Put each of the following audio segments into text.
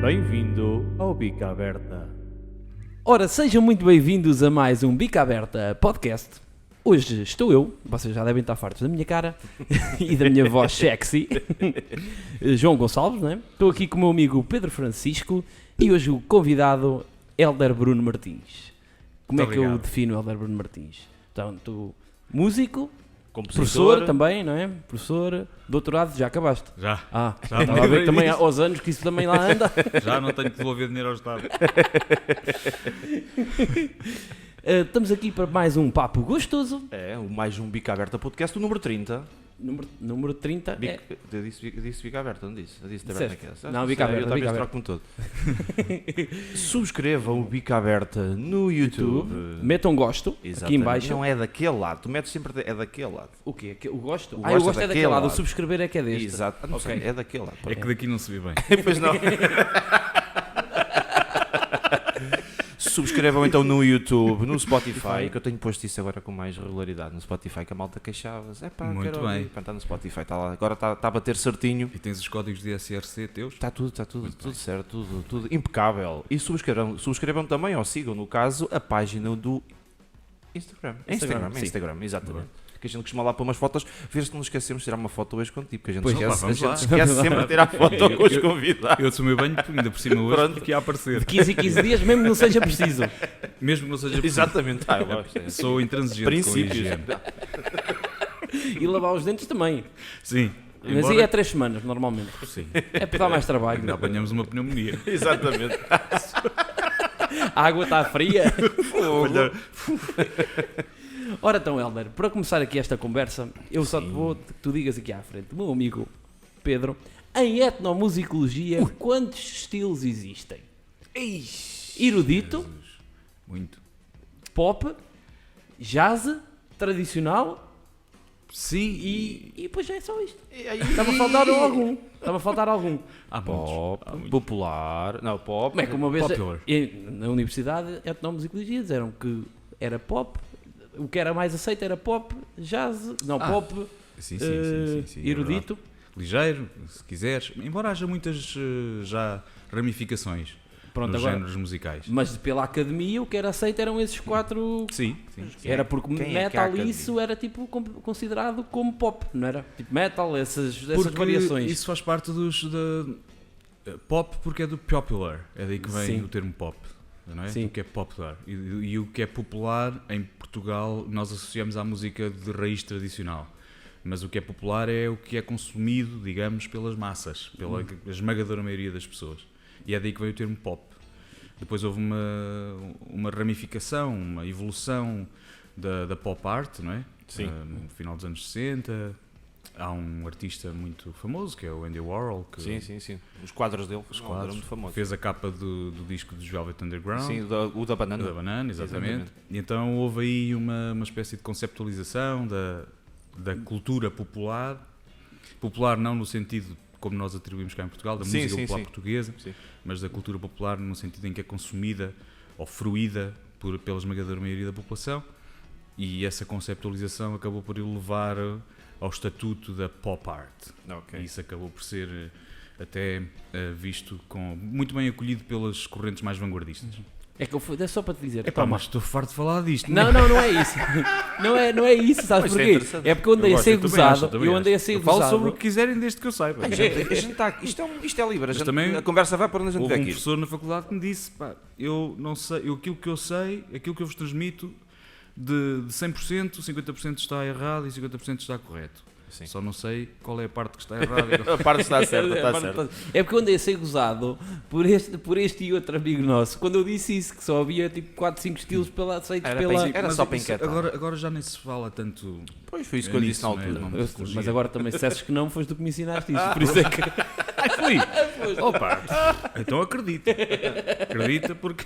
Bem-vindo ao Bica Aberta. Ora, sejam muito bem-vindos a mais um Bica Aberta podcast. Hoje estou eu, vocês já devem estar fartos da minha cara e da minha voz sexy, João Gonçalves, não é? Estou aqui com o meu amigo Pedro Francisco e hoje o convidado Hélder Bruno Martins. Como Muito é que eu obrigado. defino Hélder Bruno Martins? Portanto, músico, Compositor, professor também, não é? Professor, doutorado, já acabaste? Já. Estava a ver também aos anos que isso também lá anda. Já não tenho que devolver dinheiro ao Estado. Estamos aqui para mais um papo gostoso. É, mais um Bica Aberta podcast, o número 30. Número 30 Eu disse Bica Aberta, não disse? Eu disse Disseste. Taberna. Não, Bica Aberta, Eu também Bica troco-me todo. Subscrevam o Bica Aberta no YouTube. Metam gosto aqui Exatamente. em baixo. Não é daquele lado, tu metes sempre é daquele lado. O quê? O gosto? O Eu gosto gosto é é daquele daquele lado. O lado. subscrever é que é deste. Exato, não sei, Ok. é daquele lado. É que daqui não se vê bem. Pois não. Subscrevam então no YouTube, no Spotify, que eu tenho posto isso agora com mais regularidade no Spotify, que a malta queixava-se. Muito quero bem. ouvir. Pá, está no Spotify, está lá. Agora está a bater certinho. E tens os códigos de SRC teus? Está tudo certo, tudo impecável. E subscrevam também, ou sigam, no caso, a página do Instagram. Sim. Instagram, exatamente. Que a gente costuma lá pôr umas fotos, ver se não nos esquecemos de tirar uma foto hoje contigo, porque a gente Pois, esquece, vamos lá. sempre de tirar foto com os convidados. Eu assumi bem, ainda por cima hoje, Pronto. porque ia aparecer. De 15 em 15 dias, mesmo que não seja preciso. Mesmo que não seja preciso. Exatamente. Eu gosto. Sou intransigente Princípios. com a higiene. E lavar os dentes também. Sim. Mas Embora- aí é 3 semanas, normalmente. Sim. É para dar mais Ainda trabalho. apanhamos uma pneumonia. Exatamente. A água está fria. Olha, Ora então, Hélder, para começar aqui esta conversa, eu só te vou que tu digas aqui à frente, meu amigo Pedro, em etnomusicologia, quantos estilos existem? Erudito, muito. pop, jazz, tradicional Sim, e depois já é só isto. Estava a faltar algum. há muitos. Há muitos. Popular. Não, pop. Como é que uma vez Popular. na Universidade de Etnomusicologia disseram que era pop, o que era mais aceito era pop, jazz, pop, Sim, é erudito. verdade. Ligeiro, se quiseres. Embora haja muitas já ramificações Pronto, nos agora, géneros musicais. mas pela academia o que era aceito eram esses quatro. Sim. Era porque quem é que é a metal academia? isso era tipo considerado como pop, não era? Tipo metal, essas Porque variações. isso faz parte pop porque é do popular, é daí que vem Sim. o termo pop, não é? Sim. O que é popular e o que é popular em Portugal nós associamos à música de raiz tradicional, mas o que é popular é o que é consumido, digamos, pelas massas, pela esmagadora maioria das pessoas, e é daí que vem o termo pop. Depois houve uma ramificação, uma evolução da pop art, não é? Sim. No final dos anos 60 há um artista muito famoso que é o Andy Warhol, que Sim. Os quadros dele os eram quadros, muito famosos. fez a capa do disco dos Velvet Underground, Sim, o da banana. da Banana, exatamente. Exatamente. E então houve aí uma espécie de conceptualização da cultura popular, popular não no sentido como nós atribuímos cá em Portugal, da música popular portuguesa, Sim. mas da cultura popular no sentido em que é consumida ou fruída pela esmagadora maioria da população, e essa conceptualização acabou por levar ao estatuto da pop art. Ok. E isso acabou por ser até visto muito bem acolhido pelas correntes mais vanguardistas. É que é só para te dizer. Epá, toma. mas estou farto de falar disto. Não é isso. Não é isso, sabes Mas isso é porquê? interessante. É porque eu andei a ser gozado. Eu andei a ser Falo gozado. sobre o que quiserem desde que eu saiba. A gente tá, isto é livre, Mas também a conversa vai para onde a gente Houve vê um aqui. professor na faculdade que me disse, pá, eu não sei, aquilo que eu sei, aquilo que eu vos transmito, de 100%, 50% está errado e 50% está correto. Sim. Só não sei qual é a parte que está errada. A parte está certa, está certa. É porque eu andei a ser gozado por este e outro amigo nosso. Quando eu disse isso, que só havia tipo 4, 5 estilos aceitos Era pela. Era Mas só para isso inquietar. Agora já nem se fala tanto. Pois foi isso que eu disse na nisso, altura. não é? Eu- Psicologia. mas agora também, se dissesses que não, foste tu que me ensinaste isso. Por isso é que. Fui! Opa! Então acredita. Acredita porque.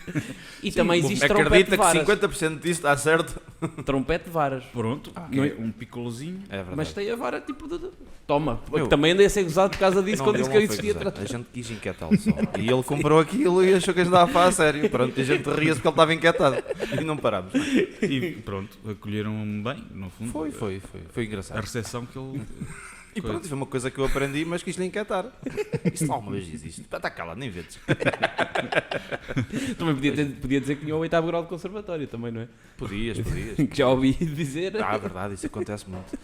E também existe trompete Acredita de que varas. 50% disso está certo? Trompete de varas. Pronto, não é- um picolozinho. É verdade. Mas tem a vara tipo de. Toma. Meu, também andei a ser gozado por causa disso, Não, quando ele disse que eu não foi existia gozar. atrás. A gente quis inquietá-lo só. E ele comprou aquilo e achou que a gente estava a falar a sério. Pronto, e a gente ria-se porque ele estava inquietado. E não parámos. E pronto, acolheram bem, no fundo. Foi A engraçado. recepção que ele E pronto, foi uma coisa que eu aprendi, mas quis lhe encantar. Isto alguma vez existe. Está cá lá, nem vês. Também podia dizer que tinha o 8º grau de conservatório também, não é? Podias. Que já ouvi dizer. Ah, verdade, isso acontece muito.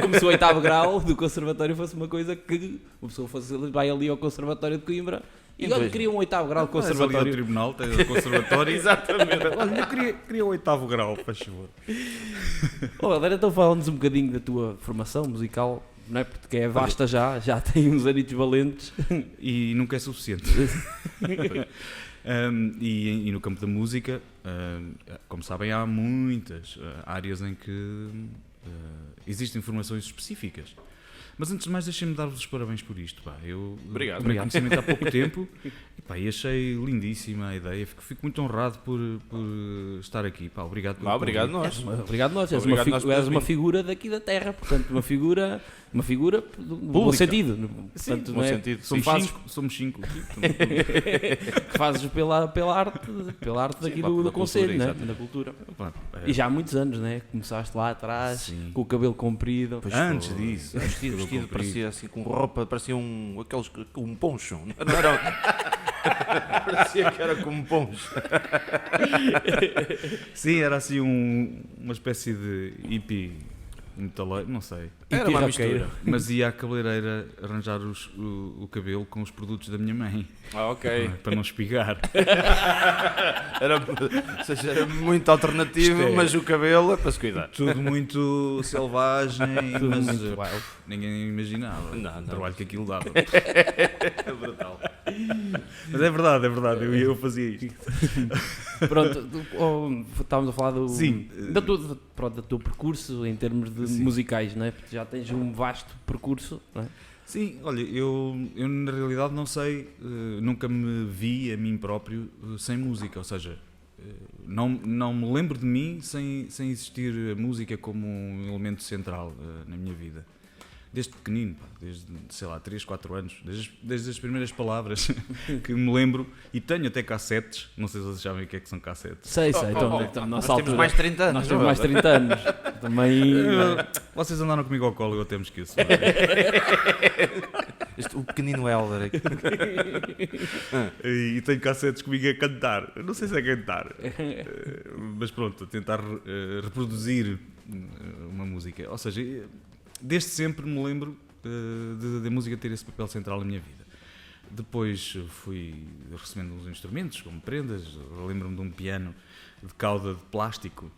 Como se o 8º grau do conservatório fosse uma coisa que uma pessoa vai ali ao conservatório de Coimbra e olha, queria um 8º grau de Mas ali ao conservatório. tribunal, tem o conservatório. Exatamente. Olha, eu queria o 8º grau, faz favor. Oh, Helder, então falando-nos um bocadinho da tua formação musical, não é? Porque é vasta já tem uns anitos valentes. E nunca é suficiente. E no campo da música, como sabem, há muitas áreas em que existem formações específicas. Mas antes de mais, deixem-me dar-vos os parabéns por isto. Pá. Eu tomei conhecimento há pouco tempo e achei lindíssima a ideia. Fico muito honrado por estar aqui. Pá, obrigado pelo Obrigado convite. nós. Obrigado nós, és, Obrigado nós por és uma vir. figura daqui da terra, portanto uma figura no bom Pública. sentido. Sim, Portanto, no não bom é? sentido. Somos cinco. Que fazes pela arte Sim, daqui pela do cultura, Conselho, né? exato. Da cultura. Pá, E já há muitos anos, né? Começaste lá atrás, Sim. com o cabelo comprido. Pois Antes foi. disso, Vestido, cabelo comprido. parecia assim com roupa, parecia um poncho. Não era. Parecia que era como um poncho. Sim, era assim uma espécie de hippie metaleiro, não sei. Era uma mistura. roqueiro. Mas ia à cabeleireira arranjar o cabelo com os produtos da minha mãe, Ah, ok. para não espigar. Ou seja, era muito alternativo, Isto é- mas o cabelo é para se cuidar. Tudo muito selvagem, Tudo mas muito wild. ninguém imaginava Não. o trabalho que aquilo dava. É brutal. Mas é verdade, eu fazia isto. Pronto, estávamos a falar Sim. do teu percurso em termos de Sim. musicais, não é? Porque já tens um vasto percurso, não é? Sim, olha, eu na realidade não sei, nunca me vi a mim próprio sem música, ou seja, não me lembro de mim sem existir a música como um elemento central na minha vida. Desde pequenino, pá, desde, sei lá, 3, 4 anos, desde as primeiras palavras que me lembro, e tenho até cassetes, não sei se vocês sabem o que é que são cassetes. Sei, então, Nós nossa temos altura, mais de 30 anos. nós temos mais de 30 anos. Também. Vocês andaram comigo ao colo, eu até me esqueço. O pequenino Helder aqui. E tenho cassetes comigo a cantar. Eu não sei se é cantar, mas pronto, a tentar reproduzir uma música. Ou seja, desde sempre me lembro da música ter esse papel central na minha vida. Depois fui recebendo uns instrumentos, como prendas. Lembro-me de um piano de cauda de plástico.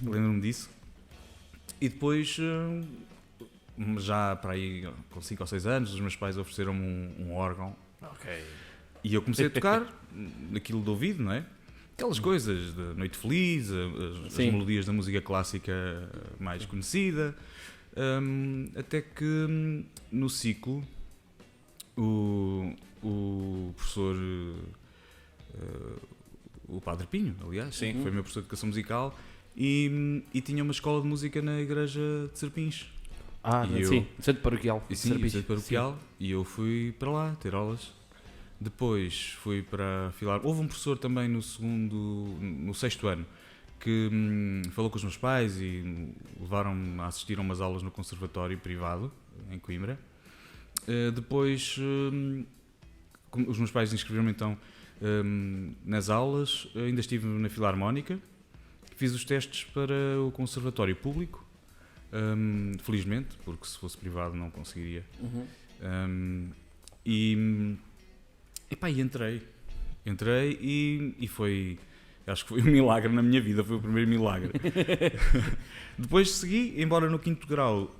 Lembro-me disso. E depois, já para aí com 5 ou 6 anos, os meus pais ofereceram-me um órgão. Ok. E eu comecei a tocar naquilo de ouvido, não é? Aquelas coisas de Noite Feliz, as Sim. melodias da música clássica mais conhecida, até que no ciclo o professor, o Padre Pinho, aliás, Sim. foi meu professor de educação musical, e tinha uma escola de música na igreja de Serpins. E eu- Sim, centro paroquial. E sim, Serviço. centro paroquial, e eu fui para lá ter aulas. Depois fui para Filar. Houve um professor também no sexto ano que falou com os meus pais e levaram-me a assistir a umas aulas no conservatório privado em Coimbra. Depois os meus pais inscreveram-me então nas aulas. Ainda estive na Filarmónica, fiz os testes para o conservatório público. Felizmente, porque se fosse privado não conseguiria. E entrei e foi, acho que foi um milagre na minha vida, foi o primeiro milagre. Depois segui, embora no 5º grau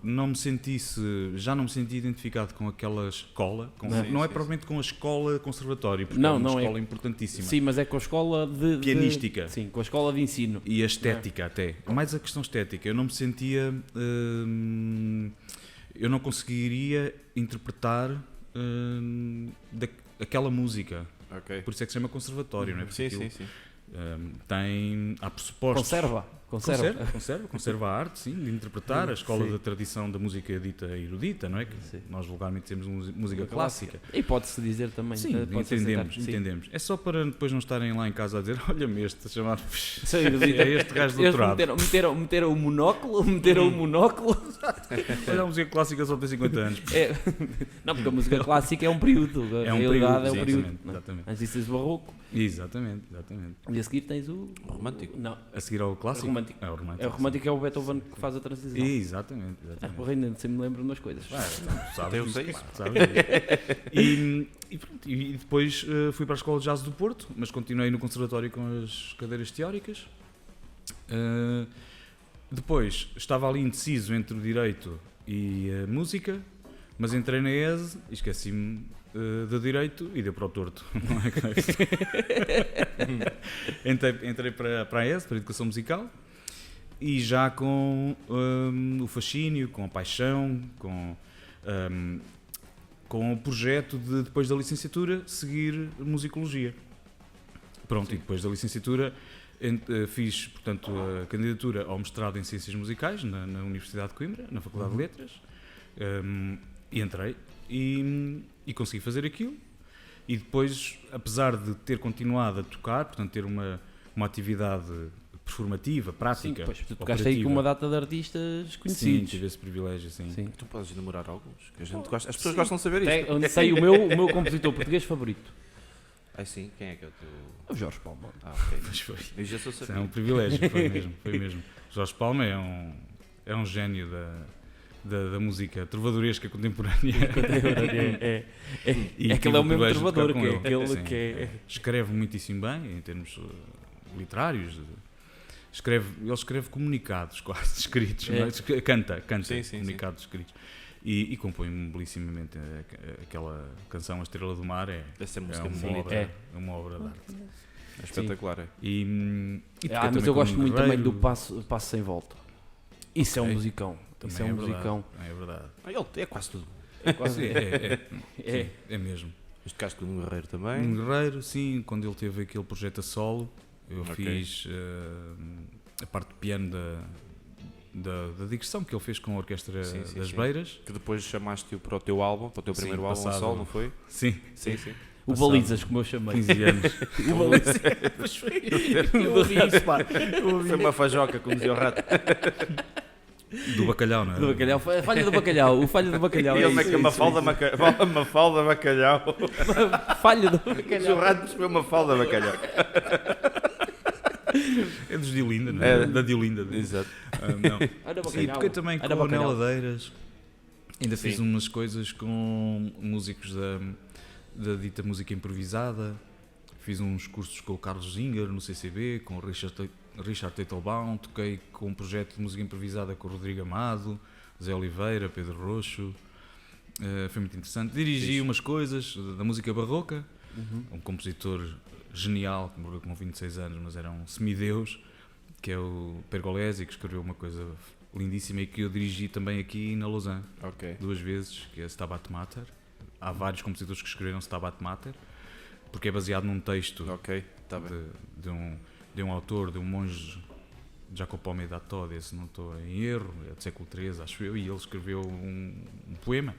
já não me senti identificado com aquela escola, não é propriamente com a escola conservatório, porque é uma escola importantíssima. Sim, mas é com a escola de Pianística. Sim, com a escola de ensino. E a estética até. Mais a questão estética. Eu não me sentia... eu não conseguiria interpretar aquela música. Ok. Por isso é que se chama conservatório, não é? Porque Sim. há pressupostos. Conserva. A arte, sim, de interpretar, a escola Sim. da tradição da música dita erudita, não é? Que Sim. nós vulgarmente temos música clássica. E pode-se dizer também. Sim, pode-se aceitar. Sim. entendemos. É só para depois não estarem lá em casa a dizer, olha-me este, a chamar Sim, é este gajo de doutorado. Meteram o monóculo. Olha, a música clássica só tem 50 anos. Não, porque a música clássica é um período. É um realidade período, é um período. exatamente, não é? exatamente. Antes disso tens o barroco. Exatamente. E a seguir tens o... Romântico. Não, A seguir ao clássico? romântico. É o romântico. é o romântico, é o Beethoven que faz a transição. Exatamente. Porra, ainda sempre me lembro de umas coisas. Sabes Eu isso, sei claro, sabes isso. E depois fui para a Escola de Jazz do Porto, mas continuei no conservatório com as cadeiras teóricas. Depois estava ali indeciso entre o direito e a música, mas entrei na ESE e esqueci-me do direito e deu para o torto. Não é? Entrei para a ESE, para a Educação Musical, e já com o fascínio, com a paixão, com o projeto de, depois da licenciatura, seguir musicologia. Pronto, e depois da licenciatura fiz, portanto, a candidatura ao mestrado em Ciências Musicais na Universidade de Coimbra, na Faculdade de Letras, e entrei e consegui fazer aquilo. E depois, apesar de ter continuado a tocar, portanto, ter uma atividade performativa, prática, Sim, pois, tu tocaste operativa. aí com uma data de artistas Sim, conhecidos. tive esse privilégio, sim. Sim. Tu podes enumerar alguns, que a gente gosta. As pessoas gostam de saber isto. Tem o meu compositor português favorito. Ai sim, quem é que é o teu... É o Jorge Palma. ok. Mas foi. Eu já sou Isso é sabido. um privilégio, foi mesmo. Jorge Palma é um gênio da música trovadoresca contemporânea. E É que ele é o tive mesmo privilégio de trovador, tocar com que é ele. aquele Sim, que é... Escreve muitíssimo bem, em termos literários. Ele escreve comunicados quase escritos. É. Não é? Canta Sim, sim, comunicados escritos. E compõe belissimamente aquela canção A Estrela do Mar. Essa É música uma bonita. obra, É. é uma obra de arte. É espetacular. É. E toquei mas também eu com gosto o muito também do Guerreiro. Passo Sem Volta. Isso é um Ok. musicão. Também Isso é um musicão. É verdade. Ele é quase tudo. Sim, é mesmo. Mas tocaste com um guerreiro também. Um Guerreiro, sim, quando ele teve aquele projeto a solo, eu Ok. fiz a parte de piano da digressão que ele fez com a Orquestra Sim, sim, das sim. Beiras. Que depois chamaste-o para o teu álbum, para o teu Sim, primeiro álbum a passado. sol, não foi? Sim, Sim, sim. O Passado. Balizas, como eu chamei. 15 anos. O Balizas. Eu ouvi isso, pá. Foi uma fajoca, como dizia o rato. Do bacalhau, não é? Do bacalhau. A falha do bacalhau. O falha do bacalhau. E ele é que isso, uma isso, falda isso. Mafalda bacalhau. Falha do O bacalhau. rato percebeu uma falda bacalhau. É dos Diolinda, não É. é? Da Diolinda. Exato. Não. Olha o Sim, bacalhau. toquei também com Olha o o bacalhau. Neladeiras. Ainda fiz Sim. umas coisas com músicos da dita música improvisada. Fiz uns cursos com o Carlos Zinger no CCB, com o Richard Teitelbaum. Toquei com um projeto de música improvisada com o Rodrigo Amado, Zé Oliveira, Pedro Roxo. Foi muito interessante. Dirigi Fixe. umas coisas da música barroca. Uhum. Um compositor genial, que morreu com 26 anos, mas era um semideus, que é o Pergolesi, que escreveu uma coisa lindíssima e que eu dirigi também aqui na Lausanne, Ok. 2 vezes, que é Stabat Mater. Há vários compositores que escreveram Stabat Mater, porque é baseado num texto Ok, está bem. de um autor, de um monge, Jacopone da Tode, se não estou em erro, é do século XIII, acho eu, e ele escreveu um poema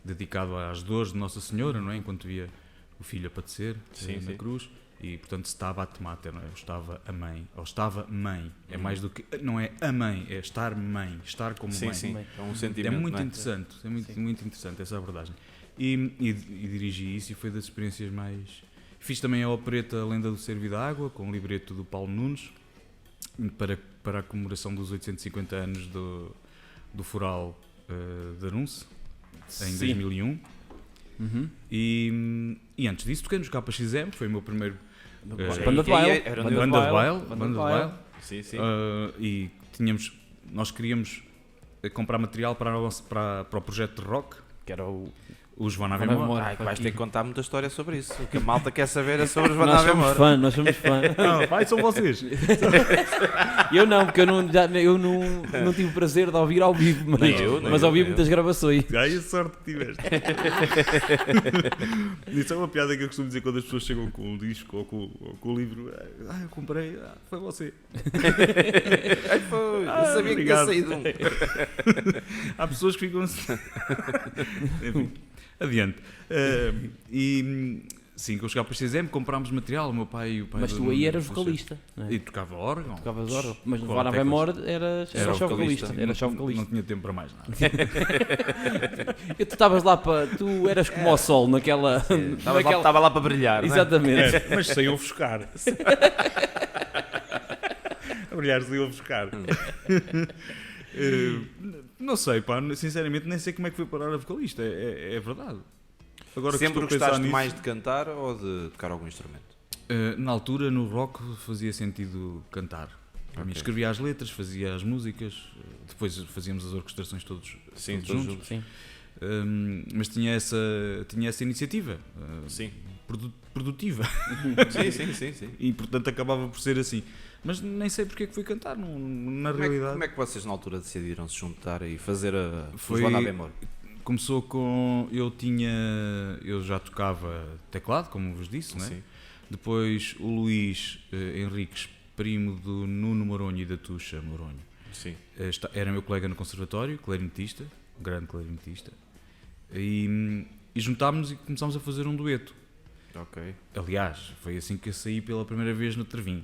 dedicado às dores de Nossa Senhora, não é? Enquanto via o filho a padecer Sim, na sim. cruz, e portanto Stabat Mater, não é? Eu estava a mãe, ou estava mãe, é mais do que, não é a mãe, é estar mãe, estar como Sim, mãe. sim. Mãe. É um É sentimento. muito não é? interessante, é muito, Sim. muito interessante essa abordagem. E dirigi isso e foi das experiências mais... Fiz também a opereta A Lenda do Cervo e da Água, com o libreto do Paulo Nunes, para a comemoração dos 850 anos do Foral de Arunce, em Sim. 2001. Uhum. E antes disso toquei nos KXM, foi o meu primeiro... Banda de baile. Era Banda de Banda de baile. baile, banda de baile. Sim, sim. E nós queríamos comprar material para o projeto de rock. Que era o Os Joana Joana Avemora. Avemora. Ai, vais ter que contar muita história sobre isso. O que a malta quer saber é sobre os Nós somos Vanavemora. fã, nós somos fã. Não, vai, são vocês. Eu não, porque eu não tive o prazer de ouvir ao vivo, mas, Nem eu, nem mas eu, ouvi nem muitas gravações. Ai, a sorte que tiveste. Isso é uma piada que eu costumo dizer quando as pessoas chegam com um disco ou com o livro. Ah, eu comprei, foi você. Ai, foi, eu sabia obrigado. que tinha saído um. Há pessoas que ficam assim. Enfim, adiante. Sim, quando eu chegava para o XM, comprámos material, o meu pai e o pai Mas do tu Nuno aí eras faleceu. vocalista, não é? E tocava órgão. Tocavas órgão. Mas no Com Vara teclas. Vemor eras só vocalista. vocalista. Era só Não vocalista. tinha tempo para mais nada. E tu estavas lá para. Tu eras como ao sol naquela. Estava lá para brilhar, não é? Exatamente. Mas sem ofuscar. A brilhar sem ofuscar. Não sei, pá, sinceramente nem sei como é que foi parar a vocalista, é verdade. Agora que Sempre estou a pensar gostaste nisso, mais de cantar ou de tocar algum instrumento? na altura no rock fazia sentido cantar. Para mim, Ok. escrevia as letras, fazia as músicas, depois fazíamos as orquestrações todos juntos. Sim. Mas tinha essa iniciativa Sim. produtiva Sim. e portanto acabava por ser assim. Mas nem sei porque é que fui cantar, na realidade. Como é que vocês na altura decidiram se juntar e fazer os Foi- Vanavemora? Começou com. Eu já tocava teclado, como vos disse, não é? Sim. Depois o Luís Henriques, primo do Nuno Moronho e da Tuxa Moronho, Sim. era meu colega no conservatório, clarinetista, grande clarinetista, e juntámos-nos e começámos a fazer um dueto. Ok. Aliás, foi assim que eu saí pela primeira vez no Trevinho.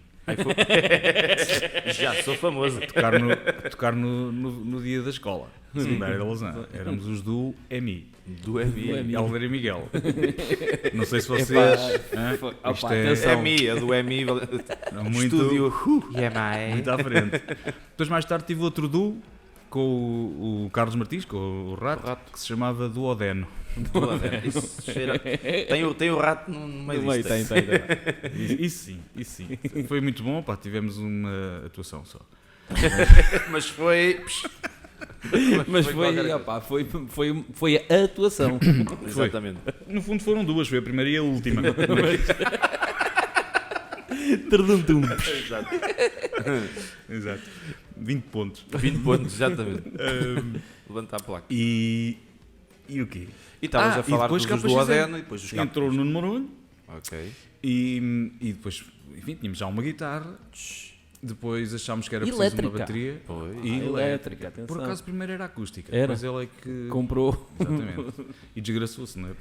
Já sou famoso. Tocar no dia da escola, secundária da Lausanne. Éramos os do EMI. Do EMI. Helder e Miguel. Não sei se vocês. hã? Opa, Isto é atenção. EMI, a do EMI. muito, Estúdio EMI. muito à frente. Depois, mais tarde, tive outro duo com o Carlos Martins, com o Rato, que se chamava Duodeno. Isso cheira- Tem o rato no meio No meio, disto. tem. Isso sim. Foi muito bom, pá, tivemos uma atuação só. Mas foi. Mas qualquer coisa. opa, foi a atuação. Exatamente. No fundo foram duas, foi a primeira e a última. Tardum-tum. Exato. Exato. 20 pontos. 20 pontos, exatamente. Levanta a placa. E o quê? E estavas a e falar depois dos cá do para XM. Adeno e depois dos capos. Entrou o Nuno Moronho Ok. e depois, enfim, tínhamos já uma guitarra. Depois achámos que era preciso Elétrica. uma bateria. Pois. E Elétrica, atenção. Por acaso primeiro era acústica. Era. Depois ele é que... Comprou Exatamente. E desgraçou-se, não é?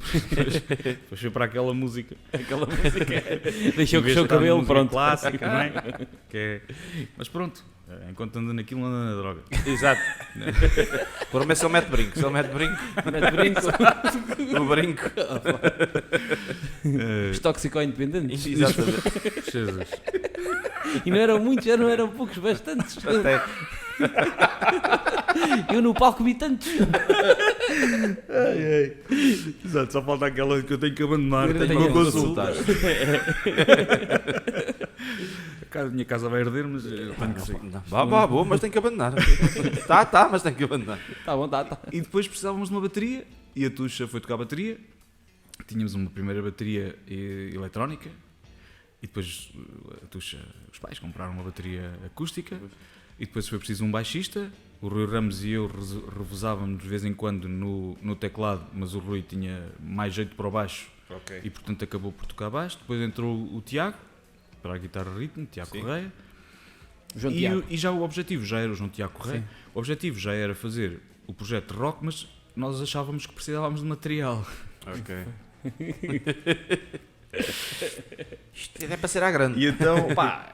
Depois foi para aquela música. aquela música. Deixou Em vez crescer o de estar na cabelo, música pronto. clássica, não é? Que é... Mas pronto, enquanto anda naquilo, anda na droga. Exato. Por mim, se ele mete brinco. Se ele mete brinco, Mete brinco. o brinco. Os toxico-independentes. Exatamente. Jesus. E não eram muitos, já não eram poucos, bastantes. Até Eu no palco vi tantos. Exato, só falta aquela que eu tenho que abandonar. Eu Tenho tenho uma que consulta. consultar. A minha casa vai arder, mas eu tenho que sair. Boa, mas tem que abandonar. Tá, mas tem que abandonar. Tá bom, tá. E depois precisávamos de uma bateria e a Tuxa foi tocar bateria. Tínhamos uma primeira bateria eletrónica e depois a Tuxa, os pais compraram uma bateria acústica e depois foi preciso um baixista. O Rui Ramos e eu revezávamos de vez em quando no teclado, mas o Rui tinha mais jeito para o baixo Ok. e portanto acabou por tocar baixo. Depois entrou o Tiago para a guitarra ritmo, Tiago Sim. Correia. João Tiago. E já o objetivo já era o João Tiago Correia. Sim. O objetivo já era fazer o projeto de rock, mas nós achávamos que precisávamos de material. Ok. Isto é para ser à grande. E então, pá,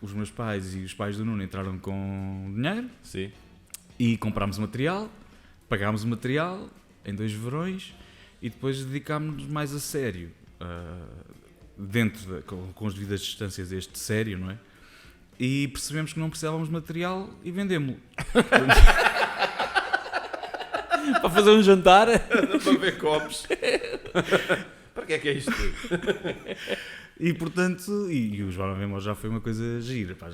os meus pais e os pais do Nuno entraram com dinheiro Sim. e comprámos material, pagámos o material em 2 verões e depois dedicámos-nos mais a sério, com as devidas distâncias deste sério, não é? E percebemos que não precisávamos de material e vendemos-lo. Para fazer um jantar. Para ver copos. Para que é isto? E portanto, e o Joana Vemor já foi uma coisa gira, pá,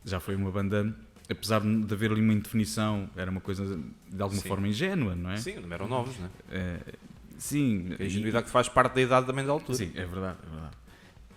já foi uma banda apesar de haver ali uma indefinição, era uma coisa de alguma forma ingênua, não é? Sim, não eram novos, não é? Sim. A ingenuidade que faz parte da idade também da altura. Sim, é verdade.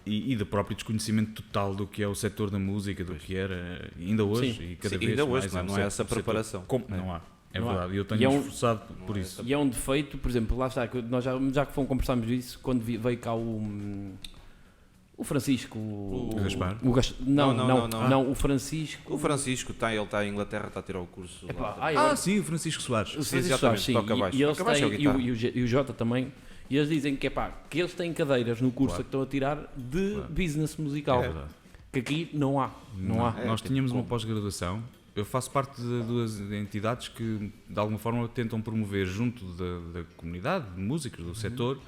E do próprio desconhecimento total do que é o setor da música, do que era, ainda hoje, Sim. e cada Sim, vez ainda mais. hoje, não é essa preparação. Não há. É Não há. verdade, e eu E tenho é um- esforçado por isso. E é um defeito, por exemplo, lá está, que nós já que conversámos disso, quando veio cá o Francisco... O Gaspar? Não, o Francisco... O Francisco ele está em Inglaterra, está a tirar o curso. Epá, lá. agora- Sim, o Francisco Soares. o sim, Francisco exatamente, Soares, sim, toca baixo. e eles Toca baixo têm, ou guitarra? e o Jota também, e eles dizem que que eles têm cadeiras no curso Claro. que estão a tirar de Claro. business musical, É verdade. que aqui não há. Não há. Nós tínhamos uma como? pós-graduação. Eu faço parte de duas entidades que, de alguma forma, tentam promover junto da comunidade de músicos do setor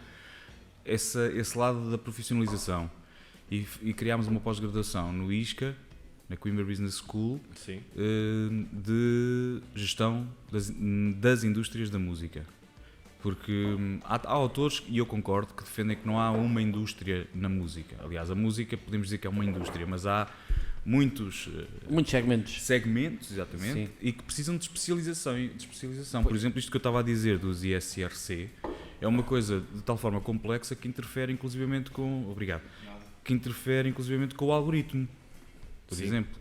esse lado da profissionalização. E criámos uma pós-graduação no ISCA, na Coimbra Business School, Sim. de gestão das indústrias da música. Porque há autores, e eu concordo, que defendem que não há uma indústria na música. Aliás, a música podemos dizer que é uma indústria, mas há muitos Muitos segmentos. segmentos, exatamente, Sim. e que precisam de especialização. Por exemplo, isto que eu estava a dizer dos ISRC é uma coisa de tal forma complexa que interfere inclusivamente com... Obrigado. Que interfere inclusivamente com o algoritmo. Por Sim. exemplo,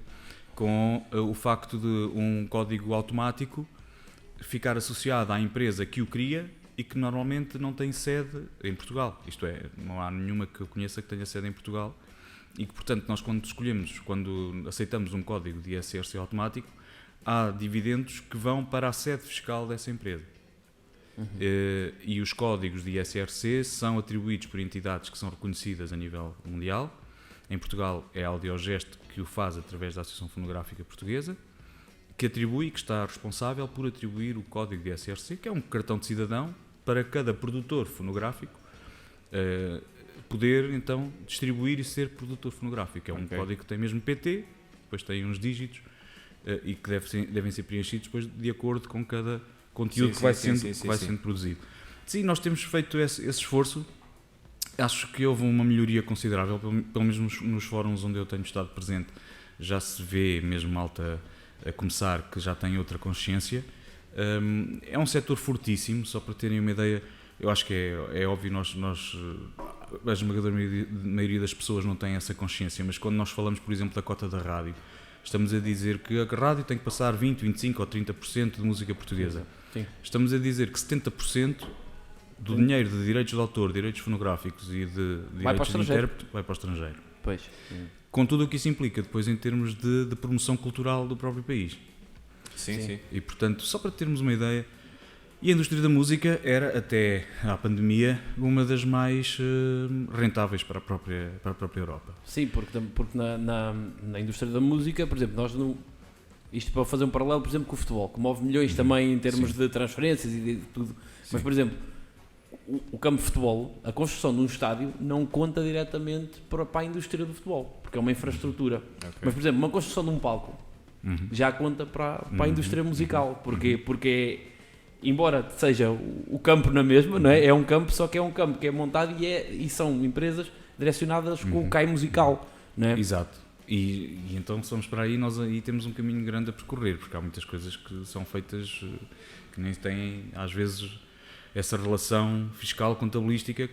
com o facto de um código automático ficar associado à empresa que o cria e que normalmente não tem sede em Portugal. Isto é, não há nenhuma que eu conheça que tenha sede em Portugal e que, portanto, nós quando aceitamos um código de ISRC automático, há dividendos que vão para a sede fiscal dessa empresa. E os códigos de ISRC são atribuídos por entidades que são reconhecidas a nível mundial. Em Portugal é a Audiogest que o faz através da Associação Fonográfica Portuguesa, que atribui, que está responsável por atribuir o código de ISRC, que é um cartão de cidadão para cada produtor fonográfico poder então distribuir e ser produtor fonográfico. É um Ok. código que tem mesmo PT, depois tem uns dígitos e que devem ser preenchidos depois de acordo com cada conteúdo Sim, que vai, sim, sendo, sim, que vai sim. sendo produzido. Sim, nós temos feito esse esforço. Acho que houve uma melhoria considerável, pelo menos nos fóruns onde eu tenho estado presente, já se vê mesmo malta a começar que já tem outra consciência. É um setor fortíssimo, só para terem uma ideia. Eu acho que é óbvio, a esmagadora maioria das pessoas não tem essa consciência, mas quando nós falamos, por exemplo, da cota da rádio, estamos a dizer que a rádio tem que passar 20, 25 ou 30% de música portuguesa. Sim. Estamos a dizer que 70% do dinheiro de direitos de autor, direitos fonográficos e de Vai para o direitos de estrangeiro. intérprete vai para o estrangeiro. Pois. Com tudo o que isso implica depois em termos de promoção cultural do próprio país. Sim, sim. E portanto, só para termos uma ideia, e a indústria da música era, até à pandemia, uma das mais rentáveis para a própria Europa. Sim, porque na indústria da música, por exemplo, nós não... Isto para fazer um paralelo, por exemplo, com o futebol, que move milhões também em termos de transferências e de tudo. Mas, por exemplo, o campo de futebol, a construção de um estádio não conta diretamente para a indústria do futebol, porque é uma infraestrutura. Mas, por exemplo, uma construção de um palco já conta para a indústria musical. Porquê? Porque, embora seja o campo na mesma, não é? É um campo, só que é um campo que é montado e são empresas direcionadas com o CAI musical, não é? Exato. E então, se vamos para aí, nós aí temos um caminho grande a percorrer, porque há muitas coisas que são feitas que nem têm, às vezes, essa relação fiscal, contabilística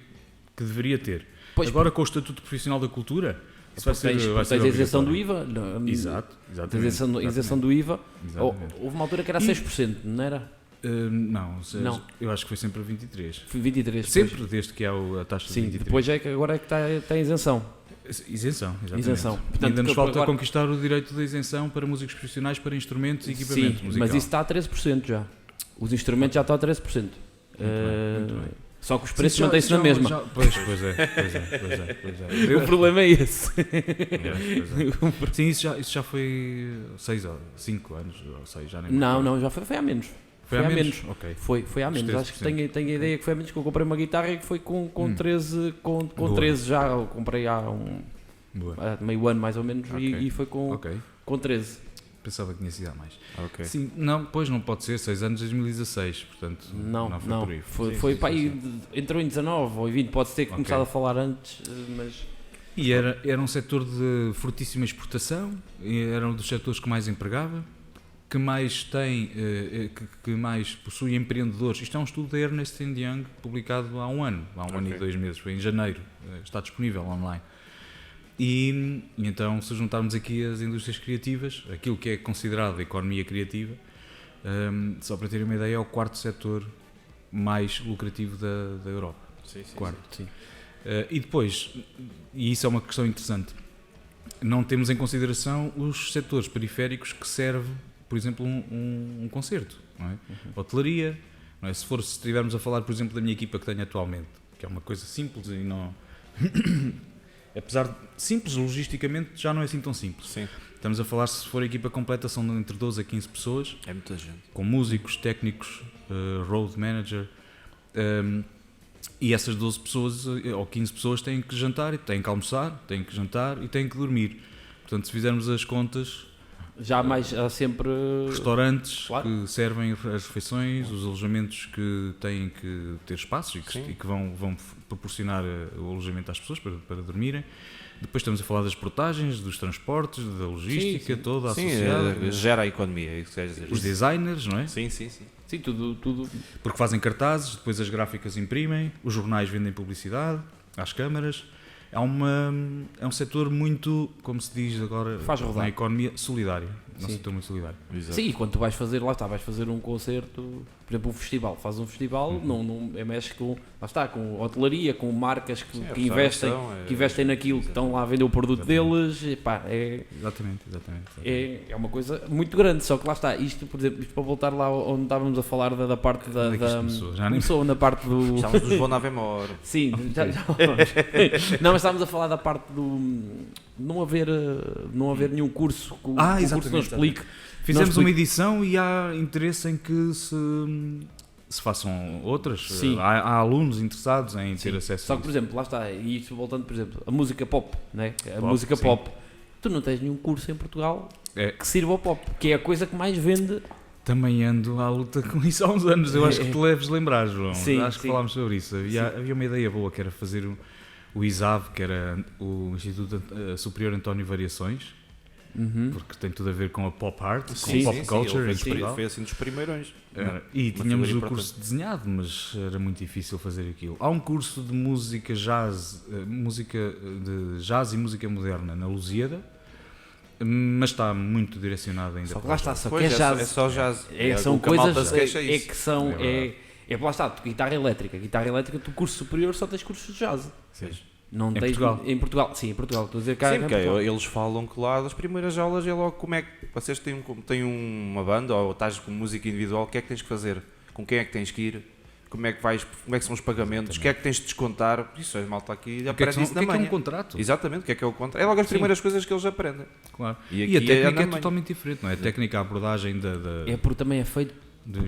que deveria ter. Pois, agora, com o Estatuto Profissional da Cultura, isso vai ser tens a isenção do obrigatório. IVA. Exato, Tens exatamente. a isenção do IVA. Exatamente. Houve uma altura que era 6%, não era? Não, Não. eu acho que foi sempre a 23. Foi 23%. Sempre, desde que há a taxa de Sim, 23. depois é que agora é que está a isenção. Isenção, exatamente. Isenção. Portanto, Ainda nos que falta agora- conquistar o direito da isenção para músicos profissionais, para instrumentos e equipamento Sim, musical. mas isso está a 13% já. Os instrumentos já estão a 13%. Muito bem. Só que os preços Sim, mantêm-se na mesma. Pois é. O problema é esse. Sim, isso já foi 6 ou 5 anos, ou 6, já nem me Não, recordo. não, já foi há menos. Foi há menos? Ok. Foi há Os menos. Acho que 13%. tenho a ideia que foi há menos, que eu comprei uma guitarra e que foi com 13, com Boa. 13 já. Eu comprei há Boa. meio ano mais ou menos Ok. e foi com 13. Pensava que tinha sido a mais. Ok. Sim, não, pois não pode ser, 6 anos, 2016, portanto Não, foi não. por aí. Foi, Sim, foi sim, para sim, aí, sim. entrou em 19 ou em 20, pode ter começado a falar antes, mas... E era um setor de fortíssima exportação, e era um dos setores que mais empregava, que mais tem, que mais possui empreendedores. Isto é um estudo da Ernst Young publicado há um ano e 2 meses, foi em janeiro, está disponível online. E então, se juntarmos aqui as indústrias criativas, aquilo que é considerado a economia criativa, só para terem uma ideia, é o 4º setor mais lucrativo da Europa. Sim. Sim. E depois, e isso é uma questão interessante, não temos em consideração os setores periféricos que servem, por exemplo, um concerto, não é? Hotelaria, não é? Se estivermos a falar, por exemplo, da minha equipa que tenho atualmente, que é uma coisa simples e não... Apesar de simples, logisticamente, já não é assim tão simples. Sim. Estamos a falar, se for a equipa completa, são entre 12 a 15 pessoas. É muita gente. Com músicos, técnicos, road manager. E essas 12 pessoas, ou 15 pessoas, têm que jantar, têm que almoçar, têm que jantar e têm que dormir. Portanto, se fizermos as contas... Há sempre... Restaurantes, claro, que servem as refeições, os alojamentos que têm que ter espaços e que vão proporcionar o alojamento às pessoas para dormirem. Depois estamos a falar das portagens, dos transportes, da logística, toda associada. Gera a economia, isso quer dizer. Os designers, não é? Sim. Sim, tudo. Porque fazem cartazes, depois as gráficas imprimem, os jornais vendem publicidade às câmaras. É um setor muito, como se diz agora, na economia, solidário. É um setor muito solidário. Exato. Sim, e quando tu vais fazer, vais fazer um concerto, por exemplo, um festival. Faz um festival, não mexe com, com hotelaria, com marcas que investem naquilo, que estão lá a vender o produto deles. E, pá, Exatamente. É uma coisa muito grande, só que lá está, isto, por exemplo, para voltar lá onde estávamos a falar da parte da começou na parte do... Estávamos dos Bon Avemor. Sim, já vamos. Não, mas estávamos a falar da parte do não haver nenhum curso que o curso não explique. Fizemos uma edição e há interesse em que se façam outras. Sim. Há alunos interessados em ter acesso Só a que, isso. por exemplo, lá está, e isto voltando, por exemplo, a música pop, né? Música pop, tu não tens nenhum curso em Portugal que sirva ao pop, que é a coisa que mais vende. Também ando à luta com isso há uns anos, eu acho que te deves lembrar, João. Acho que falámos sobre isso. Havia uma ideia boa que era fazer o ISAV, que era o Instituto Superior António Variações, porque tem tudo a ver com a pop art, com pop culture em Portugal. Foi assim dos primeirões. E tínhamos o curso desenhado, mas era muito difícil fazer aquilo. Há um curso de música jazz e música moderna na Lusíada, mas está muito direcionado ainda. Só que lá está, é jazz. É só jazz. São coisas que são... lá está, guitarra elétrica, tu curso superior só tens cursos de jazz. Não tens Portugal? Em Portugal, sim, em Portugal. Estou a dizer cá. Sim, porque eles falam que lá das primeiras aulas é logo como é que vocês têm uma banda ou estás com música individual, o que é que tens que fazer? Com quem é que tens que ir? Como é que são os pagamentos? O que é que tens de descontar? Isso é malta aqui aprende isso na manhã. O que é um contrato? Exatamente, o que é o contrato? É logo as primeiras coisas que eles aprendem. Claro. E a técnica é totalmente diferente, não é? A técnica, a abordagem É porque também é feito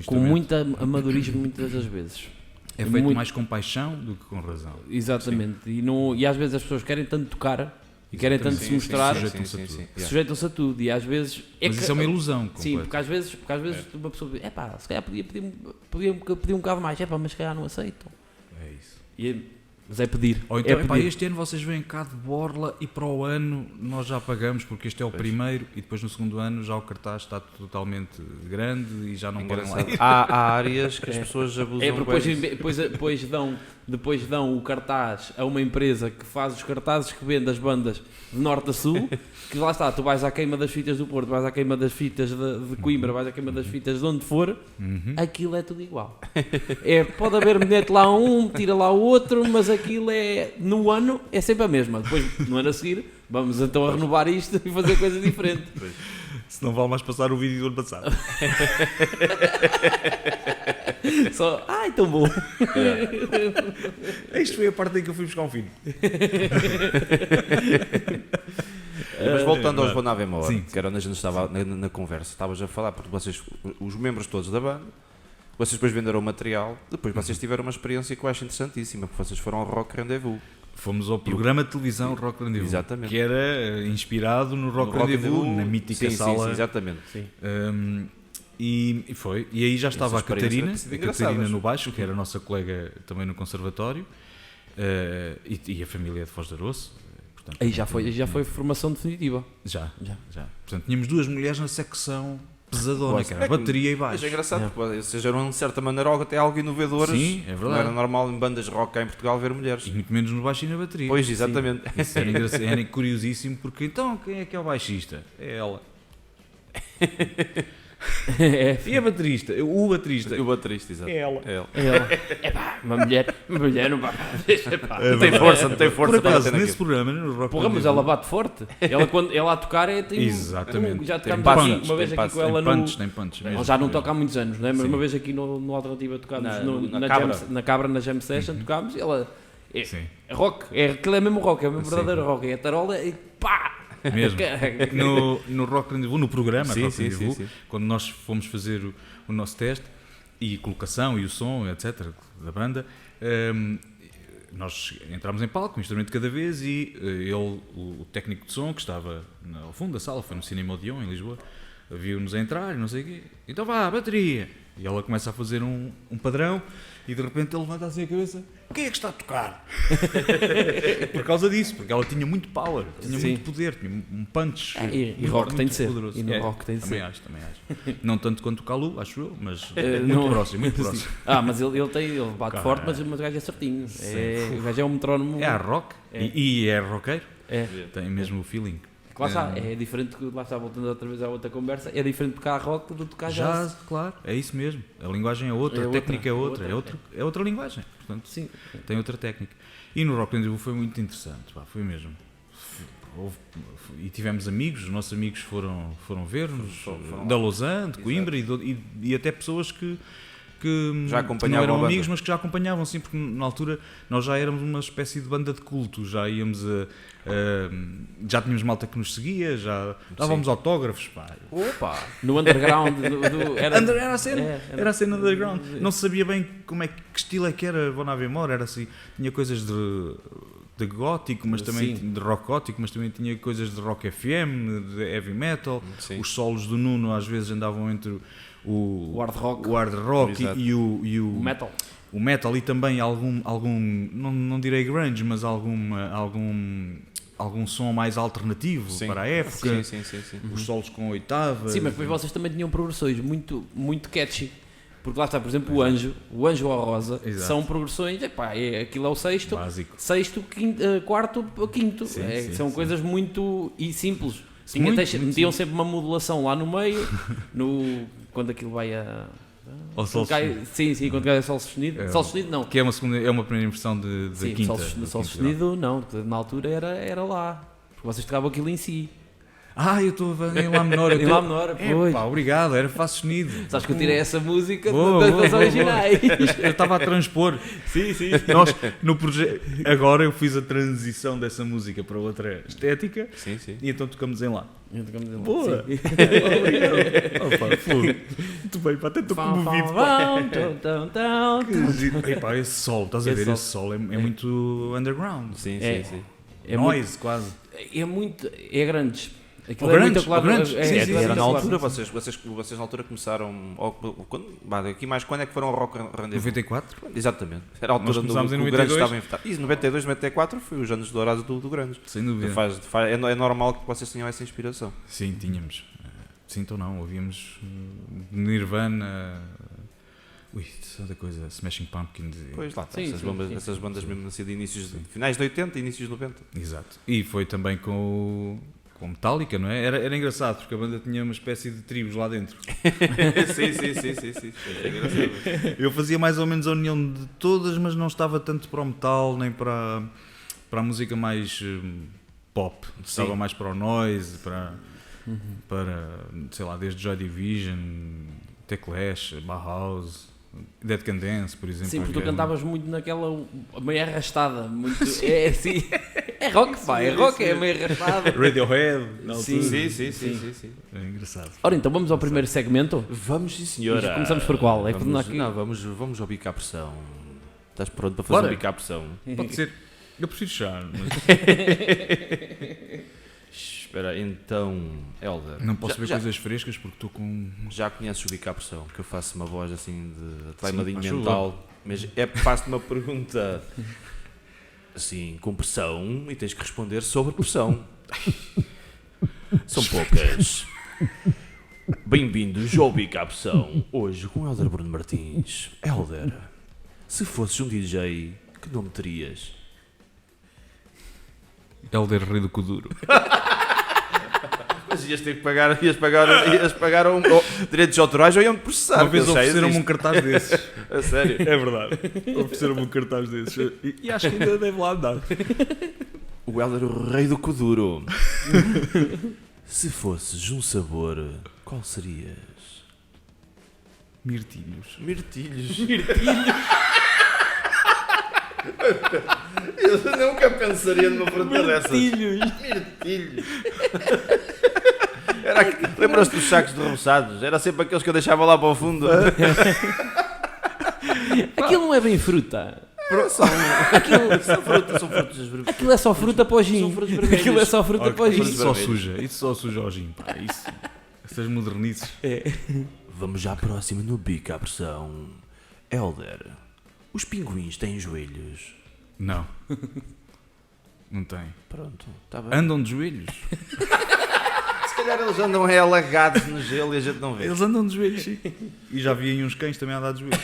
com muito amadorismo muitas das vezes. É feito mais com paixão do que com razão. Exatamente. E às vezes as pessoas querem tanto tocar e querem tanto se mostrar, sujeitam-se a tudo. E às vezes... Mas isso é uma ilusão. Sim, porque às vezes uma pessoa diz, se calhar podia pedir um bocado mais, mas se calhar não aceitam. É isso. Mas é pedir. Ou então, este ano vocês vêm cá de borla e para o ano nós já pagamos porque este é o primeiro e depois no segundo ano já o cartaz está totalmente grande e já não podem lá ir. Há áreas que as pessoas abusam depois dão o cartaz a uma empresa que faz os cartazes que vende as bandas de norte a sul, que lá está, tu vais à queima das fitas do Porto, vais à queima das fitas de Coimbra, vais à queima das fitas de onde for, aquilo é tudo igual. Pode haver, mete lá um, tira lá o outro, mas aquilo no ano é sempre a mesma. Depois, no ano a seguir, vamos então a renovar isto e fazer coisa diferente. Se não vale mais passar o vídeo do ano passado. Só, tão bom. Isto foi a parte em que eu fui buscar um filho. Mas voltando aos Bon Avemor, que era onde a gente estava na conversa, estavas a falar, porque vocês, os membros todos da banda, vocês depois venderam o material, depois vocês tiveram uma experiência que eu acho interessantíssima, porque vocês foram ao Rock Rendezvous. Fomos ao programa de televisão Rock Rendezvous. Exatamente. Que era inspirado no Rock Rendezvous, na mítica sala. Sim, exatamente. Sim. E foi. E aí já estava a Catarina no baixo, que era a nossa colega também no conservatório, e a família de Foz de Aroço. Aí já foi formação definitiva. Já. Portanto, tínhamos duas mulheres na secção pesadona, cara. Bateria e Mas baixo. é engraçado, porque vocês eram de certa maneira até algo inovadores. Sim, é Não verdade. era normal em bandas de rock cá em Portugal ver mulheres. E muito menos no baixo e na bateria. Pois, exatamente. Isso era, era curiosíssimo, porque então quem é que é o baixista? É ela. E a baterista? O baterista? O baterista, exato. É ela. É ela. Epá, uma mulher não vai. Epá. Não tem força, não tem força Por para acaso, bater nesse naquilo. programa, no Rock Porra, mas Rendezvous, ela bate forte. Ela, quando ela a tocar, tem. Exatamente. Já Tem tocámos punch, aqui, uma vez tem aqui punch, com ela tem no. punch, tem punch. Ela mesmo. já não toca há muitos anos, não é? Mas Sim. uma vez aqui no Alternativa tocámos Na Cabra. na Cabra, na Jam Session, tocámos e ela. Sim. É rock, aquilo é mesmo rock, é mesmo verdadeiro rock. É a tarola e pá! Mesmo. No Rock Rendezvous, no programa Sim, Rock sim, Rendezvous, sim. quando nós fomos fazer o nosso teste e colocação e o som, etc., da banda, nós entramos em palco, um instrumento de cada vez, e ele, o técnico de som, que estava ao fundo da sala, foi no Cinema Odeon, em Lisboa, viu-nos a entrar e não sei o quê. Então vá, bateria! E ela começa a fazer um padrão e de repente ele levanta assim a cabeça. Quem é que está a tocar? Por causa disso, porque ela tinha muito power, tinha Sim. muito poder, tinha um punch. E muito- rock tem de muito ser. poderoso. E no rock tem de também ser. acho, também acho. Não tanto quanto o Calu, acho eu, mas Não- muito próximo, muito próximo. Mas ele bate Cara. forte, mas o gajo é certinho. O gajo é um metrónomo. É a rock É. e é roqueiro. É. Tem mesmo o feeling. Lá está, é diferente, lá está, voltando outra vez à outra conversa, é diferente de tocar rock do que tocar jazz. Jazz, claro, é isso mesmo. A linguagem é outra, É a outra, técnica é é outra, outra. é outra linguagem. Portanto, Sim. tem outra técnica. E no Rock Rendezvous foi muito interessante, pá, foi mesmo. E tivemos amigos, os nossos amigos foram ver-nos, Foram da lá. Lausanne, de Coimbra, e até pessoas que Já não acompanhavam eram a banda. amigos, mas que já acompanhavam, sim, porque na altura nós já éramos uma espécie de banda de culto, já íamos já tínhamos malta que nos seguia, já dávamos autógrafos, pá. Opa! No underground era Era a cena, É, era a cena underground. Não se sabia bem que estilo é que era Bon Avemor, era assim, tinha coisas de gótico, mas também Sim. de rock gótico, mas também tinha coisas de rock FM, de heavy metal. Sim. Os solos do Nuno às vezes andavam entre o hard rock, o hard rock Exato. e o o metal. o metal, e também algum não direi grunge, mas algum som mais alternativo Sim. para a época. Sim. Os solos com oitavas. Sim, mas depois vocês também tinham progressões muito, muito catchy. Porque lá está, por exemplo, o Anjo ou a Rosa, Exato. são progressões, aquilo é o sexto, Básico. quarto, quinto. Sim, São sim. coisas muito simples. Muito, Metiam muito sempre uma modulação lá no meio, quando aquilo vai a. Ao sol Quando cai, sim, quando cai a sol sustenido. É. Sol sustenido não. Que é uma primeira inversão de Sim, quinta. sol, da sol quinta sustenido não, na altura era lá. Porque vocês tocavam aquilo em si. Eu estou em Lá menor. Em Lá menor, pois. Obrigado, era Fá sustenido. Sabes que eu tirei essa música Boa, das boa, originais. Eu estava a transpor. Sim, sim. Nós, no projeto, agora eu fiz a transição dessa música para outra estética Sim. e então tocamos em Lá. Boa. Boa! Opa, fogo. Muito bem, pá, até estou comovido. Epá, esse sol, estás a Esse ver? sol. Esse sol é muito underground. Sim. É Noise, quase. É grandes. Aquilo Ou é grandes, muito claro. ou grandes. Sim, aquilo sim, é sim, Era muito na claro. altura, vocês na altura começaram. Aqui mais quando é que foram ao Rock Rendezvous? 94? Exatamente. Era a altura Nós começámos do em que o Grande 92. estava a inventar. Isso, 92, 94 foi os anos dourados do Grande. Sem dúvida. É normal que vocês tenham essa inspiração. Sim, tínhamos. Sim, então não, ouvíamos Nirvana. Ui, tanta coisa. Smashing Pumpkins. Pois lá, está, Sim, essas bandas mesmo nascidas de finais de 80 e inícios de 90. Exato. E foi também com Metallica, não é? Era engraçado, porque a banda tinha uma espécie de tribos lá dentro. sim. É engraçado. Eu fazia mais ou menos a união de todas, mas não estava tanto para o metal, nem para a música mais pop. Estava mais para o noise, para, sei lá, desde Joy Division, The Clash, Bauhaus, Dead Can Dance, por exemplo. Sim, porque tu que era- cantavas muito naquela meio arrastada. Muito, é assim. É rock, pá, é rock, é meio arrastada. Radiohead. na Sim. altura. Sim. É engraçado. Ora, então vamos ao primeiro segmento. Vamos, sim, senhora. Começamos por qual? É que vamos ao bico à pressão. Estás pronto para fazer Bora. o bico à pressão? Pode ser. Eu prefiro chá, mas Espera, aí, então, Helder. não posso ver já, coisas frescas porque estou com. já conheces o bico à pressão, que eu faço uma voz assim de aclimadinho faz mental, mas faço-te uma pergunta assim, com pressão, e tens que responder sobre pressão. São poucas. Bem-vindos ao Bicapção. Hoje com Hélder Bruno Martins. Hélder, se fosses um DJ, que nome terias? Hélder Rei do Kuduro. Mas ias ter que pagar, pagar direitos autorais ou iam processar. Uma vez ofereceram-me um cartaz desses. A sério? É verdade. Ofereceram-me um cartaz desses. E acho que ainda deve lá andar. O Hélder, o Rei do Kuduro. Se fosses um sabor, qual serias? Mirtilhos. Mirtilhos. Eu nunca pensaria numa fruta dessas. Mirtilhos. Lembras-te dos sacos de roçados? Era sempre aqueles que eu deixava lá para o fundo. Aquilo não é bem fruta. São frutas. Aquilo é só fruta para o gin. São frutos vermelhos. Aquilo é só fruta para o gin. Isso só suja o gin. Pá, isso. Essas modernices. Vamos já à próxima no Bica à pressão. Hélder, os pinguins têm joelhos? Não. Não tem. Pronto, está bem. Andam de joelhos. Se calhar eles andam alagados no gelo e a gente não vê. Eles andam de joelhos, sim. E já vi aí uns cães também a andar de joelhos.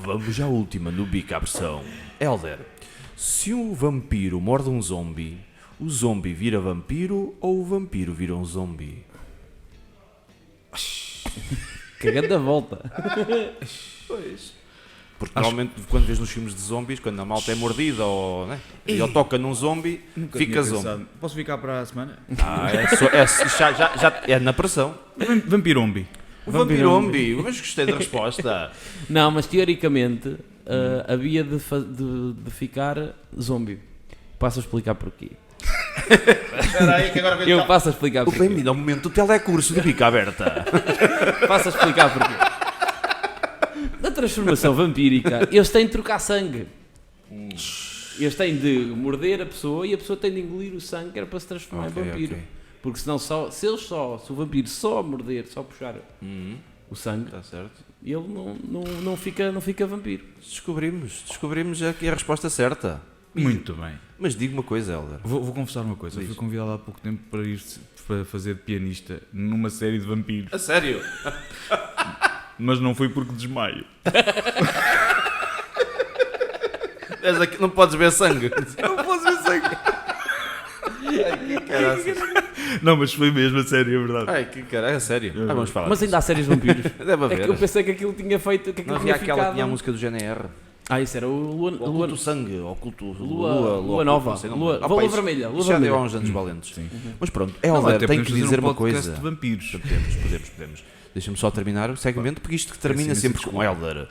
Vamos à última no Bica à pressão. Hélder, se um vampiro morde um zombie, o zombie vira vampiro ou o vampiro vira um zombie? Cagando da volta. Pois. Porque normalmente quando vês nos filmes de zombies, quando a malta é mordida ou, né, e ele toca num zombie, fica zombie. Posso ficar para a semana? Já é na pressão. Vampirombi. O vampirombi, mas gostei da resposta. Não, mas teoricamente havia de ficar zombie. Passo a explicar porquê. Espera aí que agora Eu passo a explicar porquê. Bem-vindo ao momento do telecurso de Bica Aberta. Passo a explicar porquê. Na transformação vampírica, eles têm de trocar sangue. Eles têm de morder a pessoa e a pessoa tem de engolir o sangue que era para se transformar em vampiro. Ok. Porque senão se o vampiro só morder, só puxar o sangue, Está certo. ele não fica vampiro. Descobrimos aqui a resposta certa. Muito bem. Mas diga uma coisa, Hélder. Vou confessar uma coisa. Eu fui convidado há pouco tempo para fazer de pianista numa série de vampiros. A sério? Mas não foi porque desmaio. Não podes ver sangue. Não posso ver sangue. Ai, que caraças. Não, mas foi mesmo a série, é verdade. Ai, que caralho, é sério. Vamos falar. Mas ainda há séries de vampiros. Deve É haver. que eu pensei que aquilo tinha feito. Que aquilo Não havia tinha aquela ficado... que tinha a música do GNR. Isso era o Oculto Sangue, Oculto Lua Nova. não sei, não- Lua Opa, Lua isso- Vermelha. Lua isso já deu Vermelha. há uns anos valentes. Sim. Mas pronto, Não, Hélder, até tenho que podemos fazer dizer um uma podcast coisa. de vampiros. Podemos. Deixa-me só terminar o segmento, porque isto que termina Sim, sempre sim, com Hélder.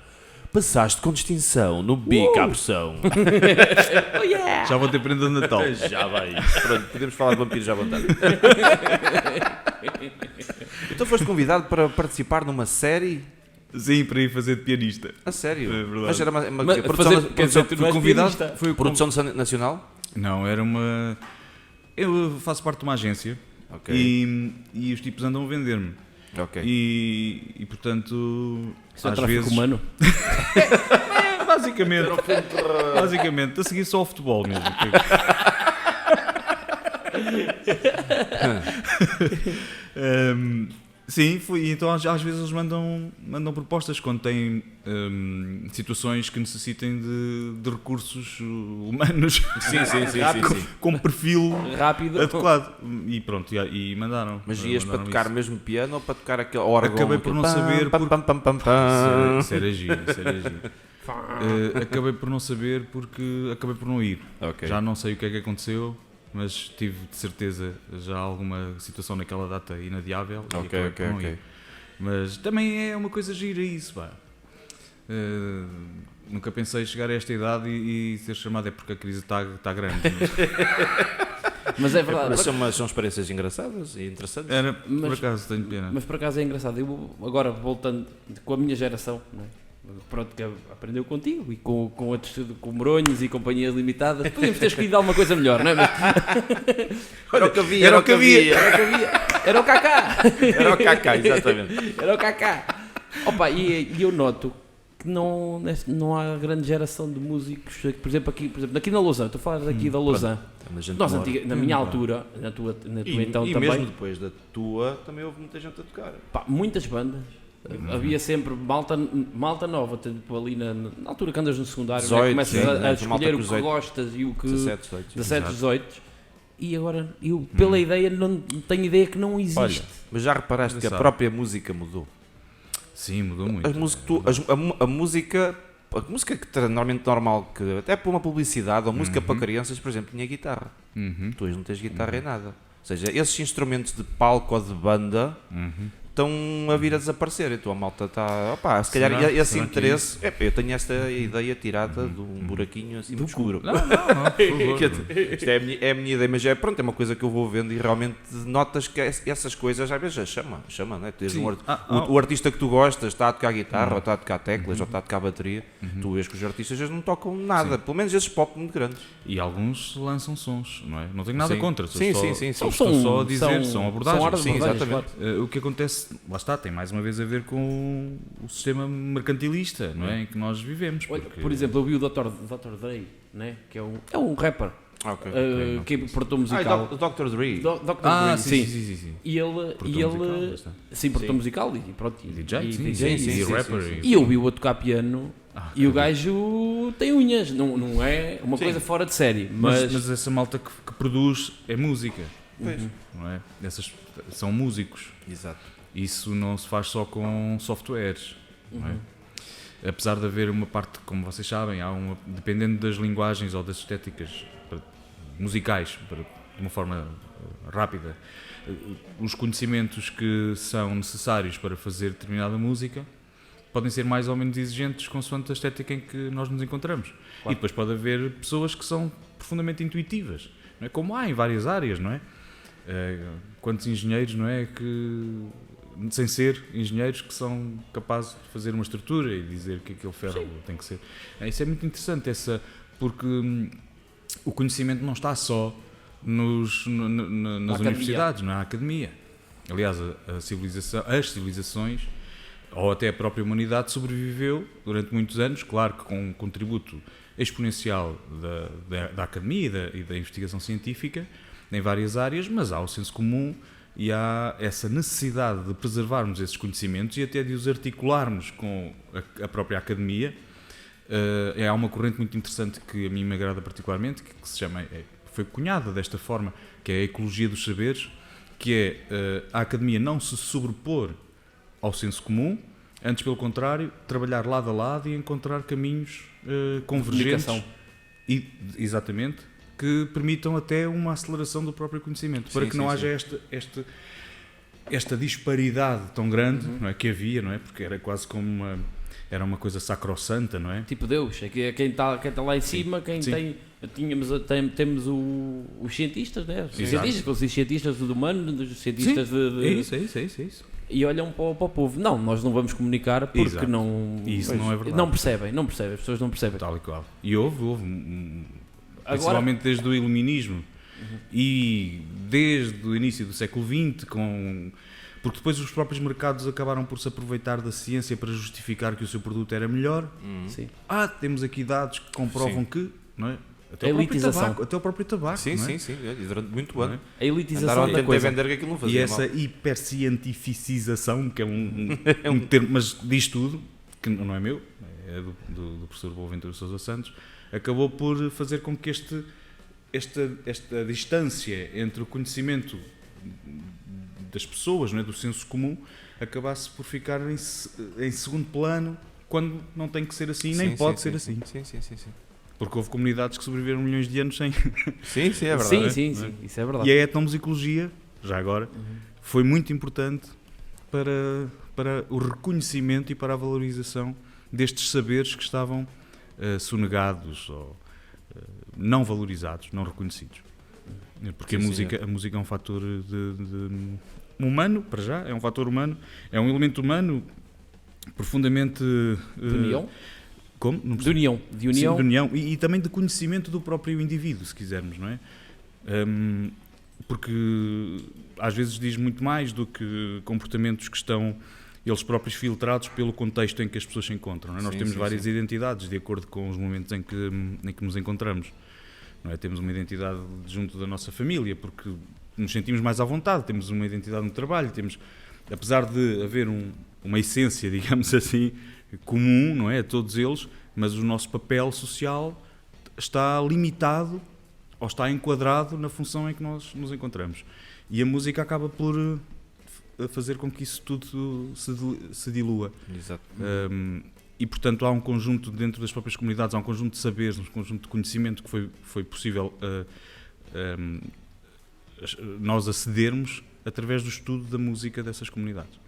Passaste com distinção no Bica à pressão. Oh, yeah! Já vou ter prenda de Natal. Já vai. Pronto, podemos falar de vampiros já à vontade. Então foste convidado para participar numa série? Sim, para ir fazer de pianista. A sério? É verdade. Mas era uma Mas produção, fazer- quer dizer, tu não és convidado. pianista. Foi produção nacional? Não, era uma... Eu faço parte de uma agência Ok. e os tipos andam a vender-me. Ok. E portanto, Isso é às tráfico vezes... humano. Basicamente, a seguir só o futebol mesmo. Sim, foi, então às vezes eles mandam propostas quando têm situações que necessitem de recursos humanos Sim. com perfil Rápido. adequado. E pronto, e mandaram. Mas ias para mandaram tocar isso. mesmo piano ou para tocar aquele órgão? Acabei por não saber Pam, pam, pam, pam, pam. Isso era giro. Acabei por não saber porque acabei por não ir. Ok. Já não sei o que é que aconteceu, mas tive de certeza já alguma situação naquela data inadiável. E acabei por não ir. Mas também é uma coisa gira isso, pá. Nunca pensei chegar a esta idade e ser chamado é porque a crise está grande. Mas é verdade. Mas são experiências engraçadas e interessantes. Era, por Mas- acaso, tenho pena. Mas por acaso é engraçado. Eu agora voltando com a minha geração, não é? Pronto, que aprendeu contigo e com outros, com Moronhos e companhias limitadas, podíamos ter escolhido alguma coisa melhor, não é? Mas Era o que havia. era o que havia. Era o Kaká. Era o Kaká, exatamente. Era o Kaká. Opa, e eu noto que que não há grande geração de músicos, por exemplo, aqui na Lausanne, estou a falar daqui da Lausanne. Na minha altura, na tua então e também. mesmo depois da tua, também houve muita gente a tocar. Pá, muitas bandas. Havia sempre malta nova, tipo ali na altura que andas no secundário, 18, né? Começas a escolher o que 18. gostas e o que. 17, 18. E agora, eu pela ideia, não tenho ideia que não existe. Olha, mas já reparaste que a própria música mudou? Sim, mudou muito. A música que normalmente normal, que até para uma publicidade ou música para crianças, por exemplo, tinha guitarra. Tu hoje não tens guitarra em nada. Ou seja, esses instrumentos de palco ou de banda estão a vir a desaparecer. Então a malta está. Opá, se calhar esse interesse. Eu tenho esta ideia tirada de um buraquinho assim muito escuro. Não, por favor. Isto é a minha ideia, mas é uma coisa que eu vou vendo e realmente notas que essas coisas às vezes chama, né? Tens o artista que tu gostas está a tocar guitarra, ou está a tocar teclas, ou está a tocar bateria. Tu vês que os artistas às vezes não tocam nada, pelo menos esses pop muito grandes. E alguns lançam sons, não é? Não tenho nada contra. Sim. Estou só a dizer, são abordagens. Sim, exatamente. O que acontece, lá está, tem mais uma vez a ver com o sistema mercantilista, não é? Em que nós vivemos. Porque... Por exemplo, eu vi o Dr. Dre, né? Que é um rapper. Que é produtor musical. Dr. Dre. Dr. Dre, sim. E ele produtor musical e pronto. E DJ, e rapper. E eu vi-o a tocar piano e o gajo tem unhas, não é uma coisa fora de série. Mas essa malta que produz é música, não é? Essas são músicos. Exato. Isso não se faz só com softwares, não é? Apesar de haver uma parte, como vocês sabem, dependendo das linguagens ou das estéticas musicais, de uma forma rápida, os conhecimentos que são necessários para fazer determinada música podem ser mais ou menos exigentes consoante a estética em que nós nos encontramos. Claro. E depois pode haver pessoas que são profundamente intuitivas, não é? Como há em várias áreas, não é? Quantos engenheiros, não é, que sem ser engenheiros, que são capazes de fazer uma estrutura e dizer que aquele ferro tem que ser. Isso é muito interessante, porque o conhecimento não está só nas universidades, na academia. Aliás, as civilizações, ou até a própria humanidade, sobreviveu durante muitos anos, claro que com um contributo exponencial da academia e da investigação científica em várias áreas, mas há o senso comum e há essa necessidade de preservarmos esses conhecimentos e até de os articularmos com a própria academia. Há uma corrente muito interessante que a mim me agrada particularmente, que se chama, foi cunhada desta forma, que é a ecologia dos saberes, que é a academia não se sobrepor ao senso comum, antes pelo contrário, trabalhar lado a lado e encontrar caminhos convergentes. Exatamente. Que permitam até uma aceleração do próprio conhecimento, para que não haja esta disparidade tão grande, não é, que havia, não é? Porque era quase como uma coisa sacrossanta, não é? Tipo Deus, é quem está lá em cima, temos os cientistas, né? Os cientistas do humano, os cientistas É isso. E olham para o povo. Não, nós não vamos comunicar porque não... Isso não é verdade. Não percebem, as pessoas não percebem. Tal e qual. E houve principalmente desde o Iluminismo e desde o início do século XX, porque depois os próprios mercados acabaram por se aproveitar da ciência para justificar que o seu produto era melhor. Temos aqui dados que comprovam que, não é? Até o próprio tabaco. Sim. E durante muito ano. A elitização da coisa. Vender que aquilo não fazia e essa hipercientificização, que é um termo, mas diz tudo, que não é meu, é do professor Boaventura Sousa Santos, acabou por fazer com que esta distância entre o conhecimento das pessoas, não é, do senso comum, acabasse por ficar em segundo plano, quando não tem que ser assim, nem pode ser assim. Sim. Porque houve comunidades que sobreviveram milhões de anos sem... Sim, é verdade. Sim, isso é verdade. E a etnomusicologia, já agora, foi muito importante para o reconhecimento e para a valorização destes saberes que estavam sonegados ou não valorizados, não reconhecidos. Porque a música é um fator humano, para já, é um fator humano, é um elemento humano profundamente... De união? Como? De união. Sim, de união e também de conhecimento do próprio indivíduo, se quisermos, não é? Porque às vezes diz muito mais do que comportamentos que estão eles próprios filtrados pelo contexto em que as pessoas se encontram. Não é? Nós temos várias identidades de acordo com os momentos em que nos encontramos. Não é? Temos uma identidade junto da nossa família, porque nos sentimos mais à vontade, temos uma identidade no trabalho, apesar de haver uma essência, digamos assim, comum, não é, a todos eles, mas o nosso papel social está limitado ou está enquadrado na função em que nós nos encontramos. E a música acaba por fazer com que isso tudo se dilua. Exato. E, portanto, há um conjunto, dentro das próprias comunidades, há um conjunto de saberes, um conjunto de conhecimento que foi possível nós acedermos através do estudo da música dessas comunidades.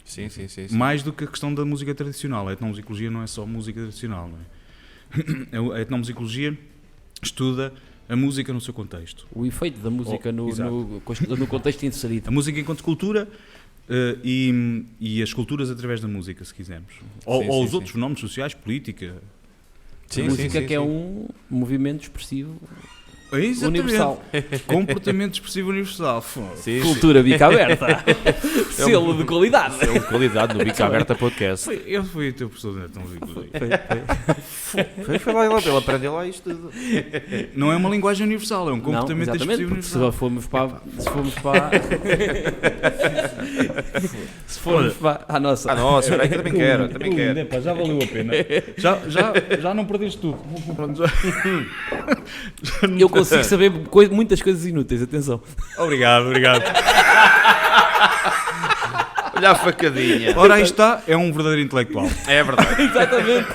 Sim. Mais do que a questão da música tradicional. A etnomusicologia não é só música tradicional. Não é? A etnomusicologia estuda a música no seu contexto. O efeito da música no contexto inserido. A música enquanto cultura e as culturas através da música, se quisermos. Ou os outros fenómenos sociais, política. A música que é um movimento expressivo universal. Comportamento expressivo universal. Cultura bica aberta. Selo de qualidade. Selo de qualidade no Bica Aberta Podcast. Eu fui o teu professor de etnomusicologia. Foi lá, ele aprendeu lá isto tudo. Não é uma linguagem universal, é um comportamento exatamente, expressivo universal. Se formos para a nossa. Espera aí que eu também quero. Epá, já valeu a pena. Já não perdeste tudo. Eu consigo saber muitas coisas inúteis, atenção. Obrigado. Olha a facadinha. Ora, aí está, é um verdadeiro intelectual. É verdade. Exatamente.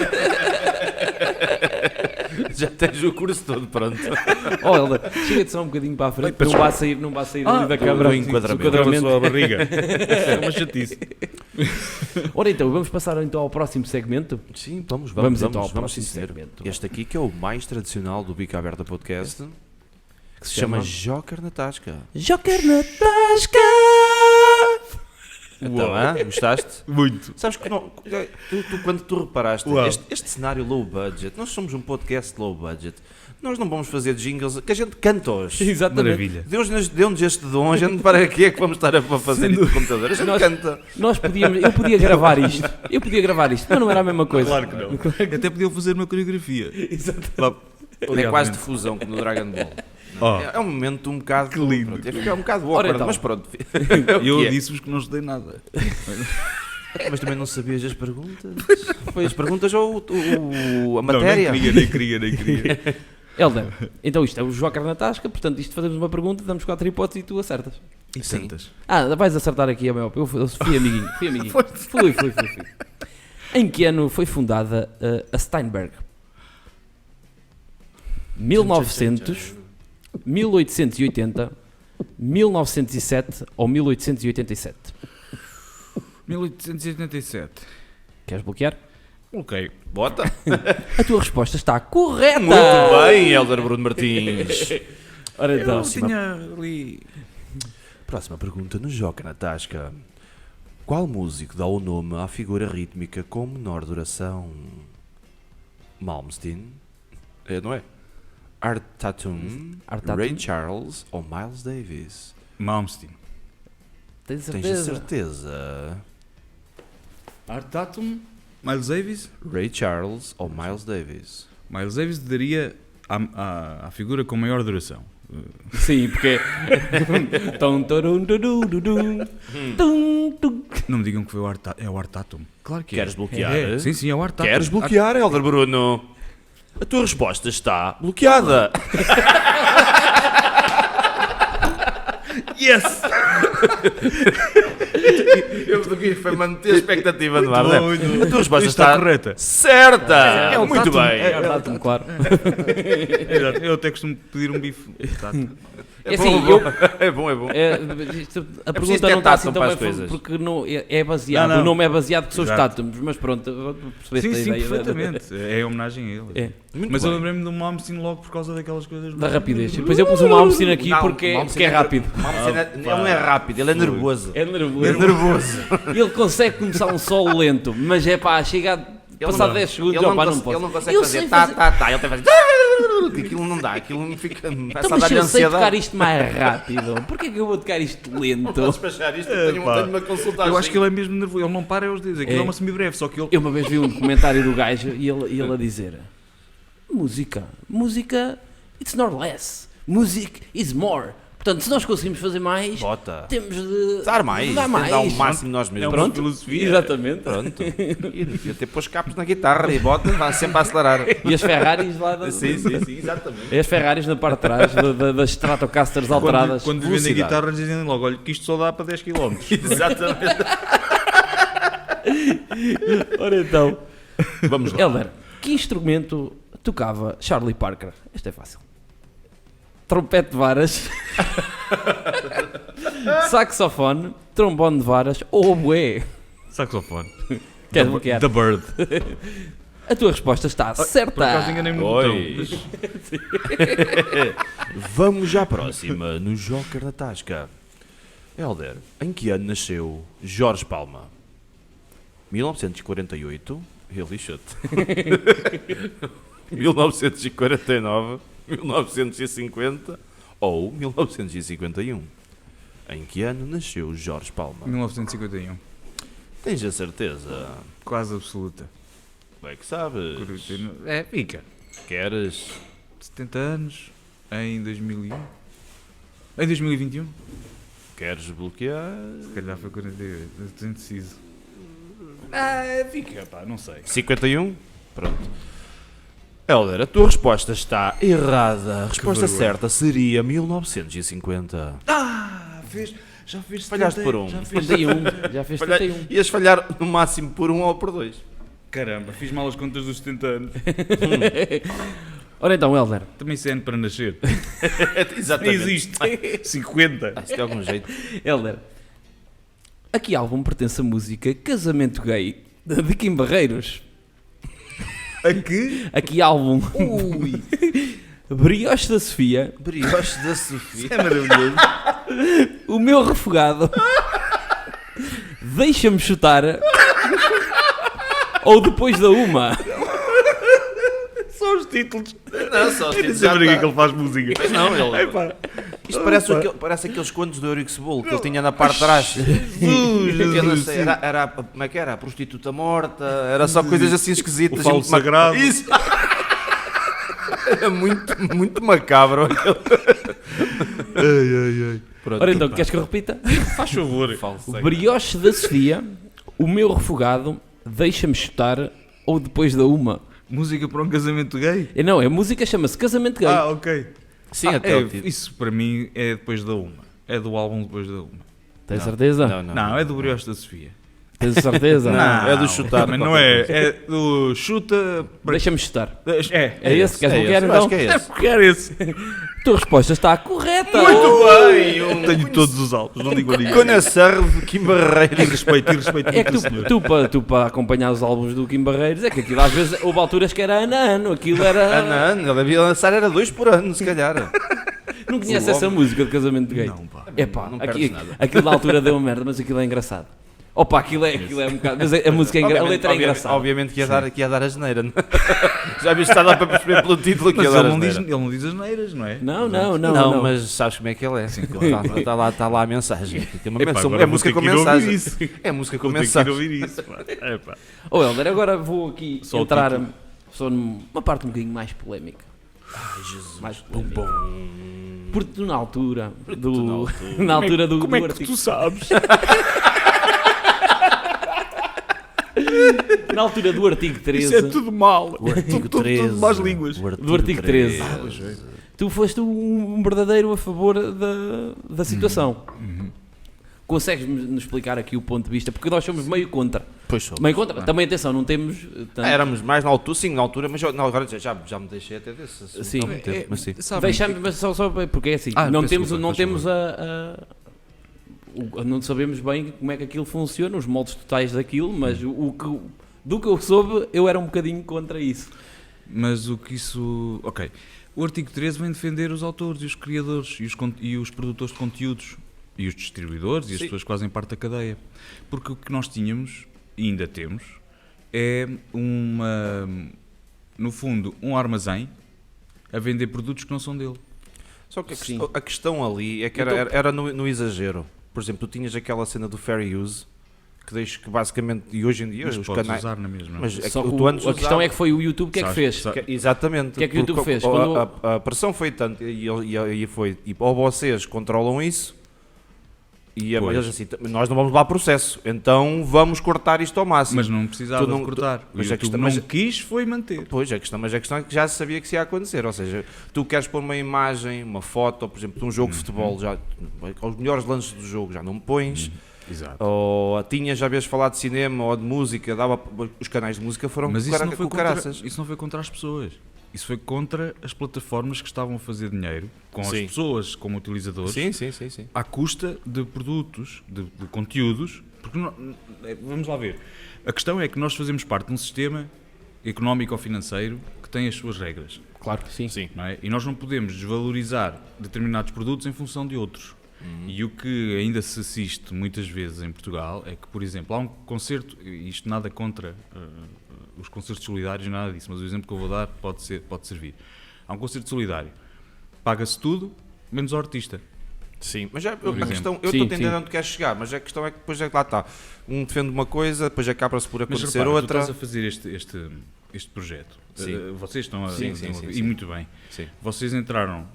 Já tens o curso todo pronto. Helder, chega-te só um bocadinho para a frente, não vai sair ali da câmara. Do enquadramento. A barriga. É uma chatice. Ora então, vamos passar então ao próximo segmento? Sim, vamos então ao próximo segmento. Este aqui que é o mais tradicional do Bica Aberta Podcast, que se chama Joker na Tasca. Joker na Tasca! Então, gostaste? Muito. Sabes que quando tu reparaste, este cenário low budget, nós somos um podcast low budget, nós não vamos fazer jingles, que a gente canta-os. Exatamente. Maravilha. Deus deu-nos este dom, a gente para que é que vamos estar a fazer isto no computador? A gente canta. Eu podia gravar isto, mas não era a mesma coisa. Claro que não. Até podiam fazer uma coreografia. Exatamente. É quase de fusão, como no Dragon Ball. É um momento um bocado... Que lindo. Pronto, fica um bocado awkward, então. Mas pronto. Eu disse-vos que não estudei nada. Mas também não sabias as perguntas? Foi as perguntas ou a matéria? Não, nem queria. Helder, então isto é o Joker na Tasca, portanto isto fazemos uma pergunta, damos 4 hipóteses e tu acertas. E Sim. tantas. Vais acertar aqui, eu fui amiguinho. Fui. Em que ano foi fundada a Steinberg? 1900, 1880, 1907 ou 1887? 1887. Queres bloquear? Ok. Bota. A tua resposta está correta! Muito bem, Helder Bruno Martins. Ora então, tinha ali... Próxima pergunta no Joker na Tasca. Qual músico dá o nome à figura rítmica com menor duração? Malmsteen? Não é? Art Tatum, Ray Charles ou Miles Davis? Malmsteen. tens Tens a certeza? Art Tatum, Miles Davis? Ray Charles ou Miles Davis? Miles Davis daria à figura com maior duração. Sim, porque Não me digam que foi é o Art Tatum. Claro que Queres é. bloquear? Sim, é o Art Tatum. Queres bloquear, Helder Bruno? A tua resposta está bloqueada. Yes! Eu foi manter a expectativa no ar. Muito A tua resposta está correta. certa. É o Muito Tatum. bem. Tatum, claro. Exato. Eu até costumo pedir um bife. Tatum. É assim, eu, É bom. a preciso pergunta ter não está assim tatum tão para bem as coisas. porque não, é baseado, Não. o nome é baseado que são os Exato. tátumos, mas pronto, percebeste Sim, a ideia perfeitamente. É homenagem a ele. É. Mas eu lembrei-me do Malmsteen logo por causa daquelas coisas. da rapidez. E depois eu pus o Malmsteen aqui Não, porque Malmsteen é rápido. Ele não é rápido, ele é nervoso. É nervoso. É nervoso. Ele consegue começar um solo lento, mas é pá, chega a passar 10 segundos, Ele não posso. não consegue Eu fazer sei tá. Ele tem que fazer. que aquilo não dá, aquilo me fica, Então, começa a mas se dar-lhe eu sei tocar ansiedade. isto mais rápido, porquê que eu vou tocar isto lento? Posso despachar isto, eu tenho uma consulta Eu acho que ele é mesmo nervoso, ele não para os dedos, aquilo é uma semibreve, só que ele... Eu uma vez vi um documentário do gajo e ele a dizer: música, it's not less, music is more. Portanto, se nós conseguimos fazer mais, Bota. temos de Dar mais, dar mais. dar o máximo nós mesmos. Pronto, filosofia. exatamente. Pronto. E devia ter pôs capos na guitarra e bota, vai sempre a acelerar. E as Ferraris lá da... Sim, exatamente. E as Ferraris na parte de trás das Stratocasters alteradas. Quando vendem Velocidade. guitarras dizem logo, olha que isto só dá para 10 km. Exatamente. Ora então, Vamos lá. Helder, que instrumento tocava Charlie Parker? Este é fácil. Trompete de varas, saxofone, trombone de varas ou oboé? Saxofone. Queres bloquear? The Bird. A tua resposta está Por acaso certa. enganei-me no Oi. botão. Vamos à próxima, no Joker da Tasca. Helder, em que ano nasceu Jorge Palma? 1948, ele lixou-te. 1949, 1950 ou 1951? Em que ano nasceu Jorge Palma? 1951. Tens a certeza? Quase absoluta. Como é que sabes? É, fica. Queres? 70 anos em 2001. Em 2021. Queres bloquear? Se calhar foi 48. Estou indeciso. Fica, pá, não sei. 51? Pronto. Helder, a tua resposta está errada. A resposta vergonha. certa seria 1950. Já fez Falhaste por um. 71. Já fez 71. Ias falhar no máximo por um ou por dois. Caramba, fiz mal as contas dos 70 anos. Ora então, Helder, Também isso é ano para nascer. Nem Exatamente. existe. 50. Isto de algum jeito. Helder, a que álbum pertence a música Casamento Gay de Kim Barreiros? Aqui? A que álbum? Ui. Brioche da Sofia, Brioche da Sofia. É maravilhoso. O Meu Refogado, Deixa-me Chutar ou Depois da Uma? Só os títulos. Não, só Eu não sei para que é que ele faz música. Não, ele... Epá. Isto parece aqueles contos do Eurico Cebolo que ele tinha na parte de trás. Eu não sei, era, como é que era? A prostituta morta, era só coisas assim esquisitas. O falo sagrado. Isso! Era muito macabro. Pronto. Ora então, queres que eu repita? Faz favor. Falso. Brioche da Sofia, O Meu Refogado, Deixa-me Chutar ou Depois da Uma? Música para um casamento gay? Não, a música chama-se Casamento Gay. Ah, ok. Sim, até o É, título. isso para mim é depois da uma. É do álbum depois da uma. Tens certeza? Não, é do Brioche da Sofia. Tens certeza? Não. é do chutar, Mas não qualquer é. É do chuta. Deixa-me chutar. É É esse? Queres é bloquear esse, eu então? acho que é esse. Quero esse. A tua resposta está correta. bem! Tenho todos os álbuns, não digo a ninguém. Conhecer Kim E Barreiros. respeito É que senhor. tu para acompanhar os álbuns do Kim Barreiros, é que aquilo às vezes houve alturas que era ano a ano, aquilo era... Ano, ele devia lançar, era 2 por ano, se calhar. Não conhece essa música de Casamento Gay? Não, pá. É pá, Não perdes nada. aquilo da altura deu uma merda, mas aquilo é engraçado. Opa, aquilo é um bocado, mas a música é engraçada, a letra é engraçada. Obviamente que ia dar a geneira. Não? Já viste, está a dar para perceber pelo título que Mas ia dar ele a não, diz, geneira. ele não diz as neiras, não é? Não. Mas sabes como é que ele é? Está lá a mensagem. Tem uma Epá, mensagem. agora É vou música ter com que ir ouvir mensagem. isso. É música com Vou ter que ir mensagem. ouvir isso. Pá. Epá. Ô Helder, agora vou aqui Só o entrar título. só numa parte um bocadinho mais polémica. Ai, Jesus. Mais polémica. Bom. Porque tu na altura do... na altura. na altura do... Como é do que artigo, tu sabes? na altura do artigo 13... Isso é tudo mal. O artigo Tudo 13. más línguas. Do artigo 13. Tu foste um verdadeiro a favor da situação. Consegues-nos explicar aqui o ponto de vista? Porque nós somos meio contra. Pois sou. Meio contra. Também, atenção, não temos... tanto- Éramos mais na altura, sim, na altura, mas não, agora já me deixei até desse. assunto Sim. há muito tempo, mas sim. Deixamos, mas só porque é assim, Ah, não peço temos, desculpa, não faz temos não sabemos bem como é que aquilo funciona, os moldes totais daquilo, mas do que eu soube, eu era um bocadinho contra isso. Mas o que isso... Ok. O artigo 13 vem defender os autores e os criadores e os produtores de conteúdos e os distribuidores e as Sim. pessoas que fazem parte da cadeia. Porque o que nós tínhamos, e ainda temos, é no fundo, um armazém a vender produtos que não são dele. Só que Sim. a questão ali é que Então- era no exagero. Por exemplo, tu tinhas aquela cena do fair use, que basicamente, e hoje em dia, Mas os podes canais. usar na mesma. Mas é que Só que tu antes a questão usava- é que foi o YouTube que é que fez. Exatamente. O que é que o YouTube porque fez? Quando- a pressão foi tanta e foi tipo, ou vocês controlam isso e a Pois. maioria assim, nós não vamos lá processo, então vamos cortar isto ao máximo. Mas não precisava Tu não- de cortar. O mas a YouTube questão- não mas- quis foi manter. Pois, mas a questão é que já se sabia que isso ia acontecer, ou seja, tu queres pôr uma imagem, uma foto, por exemplo, de um jogo de futebol, já, os melhores lances do jogo já não me pões, Exato. ou tinhas já vez falar de cinema ou de música, os canais de música foram Mas isso não, foi com contra, caraças. isso não foi contra as pessoas. Isso foi contra as plataformas que estavam a fazer dinheiro com Sim. as pessoas como utilizadores Sim. à custa de produtos, de conteúdos. Porque vamos lá ver. A questão é que nós fazemos parte de um sistema económico ou financeiro que tem as suas regras. Claro, sim. Não é? E nós não podemos desvalorizar determinados produtos em função de outros. E o que ainda se assiste muitas vezes em Portugal é que, por exemplo, há um concerto, e isto nada contra os concertos solidários, nada disso, mas o exemplo que eu vou dar pode servir. Há um concerto solidário, paga-se tudo, menos o artista. Sim, mas a exemplo. questão, eu Sim, estou a entender sim. onde queres chegar, mas a questão é que depois é que lá está. Um defende uma coisa, depois acaba-se por Mas acontecer repara, outra. tu estás a fazer este projeto. Sim. Vocês estão a... Sim, estão a- sim, e sim. muito bem. Sim. Vocês entraram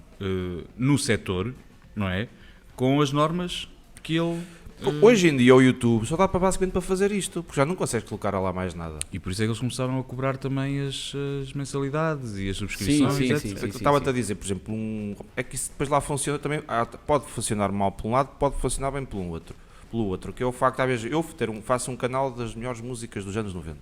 no setor, não é? Com as normas que ele... Hoje em dia o YouTube só dá basicamente para fazer isto, porque já não consegues colocar lá mais nada. E por isso é que eles começaram a cobrar também as mensalidades e as subscrições, sim, etc. sim, sim. Eu estava-te a dizer, por exemplo, é que isso depois lá funciona também, pode funcionar mal por um lado, pode funcionar bem pelo outro, que é o facto, às vezes, eu faço um canal das melhores músicas dos anos 90.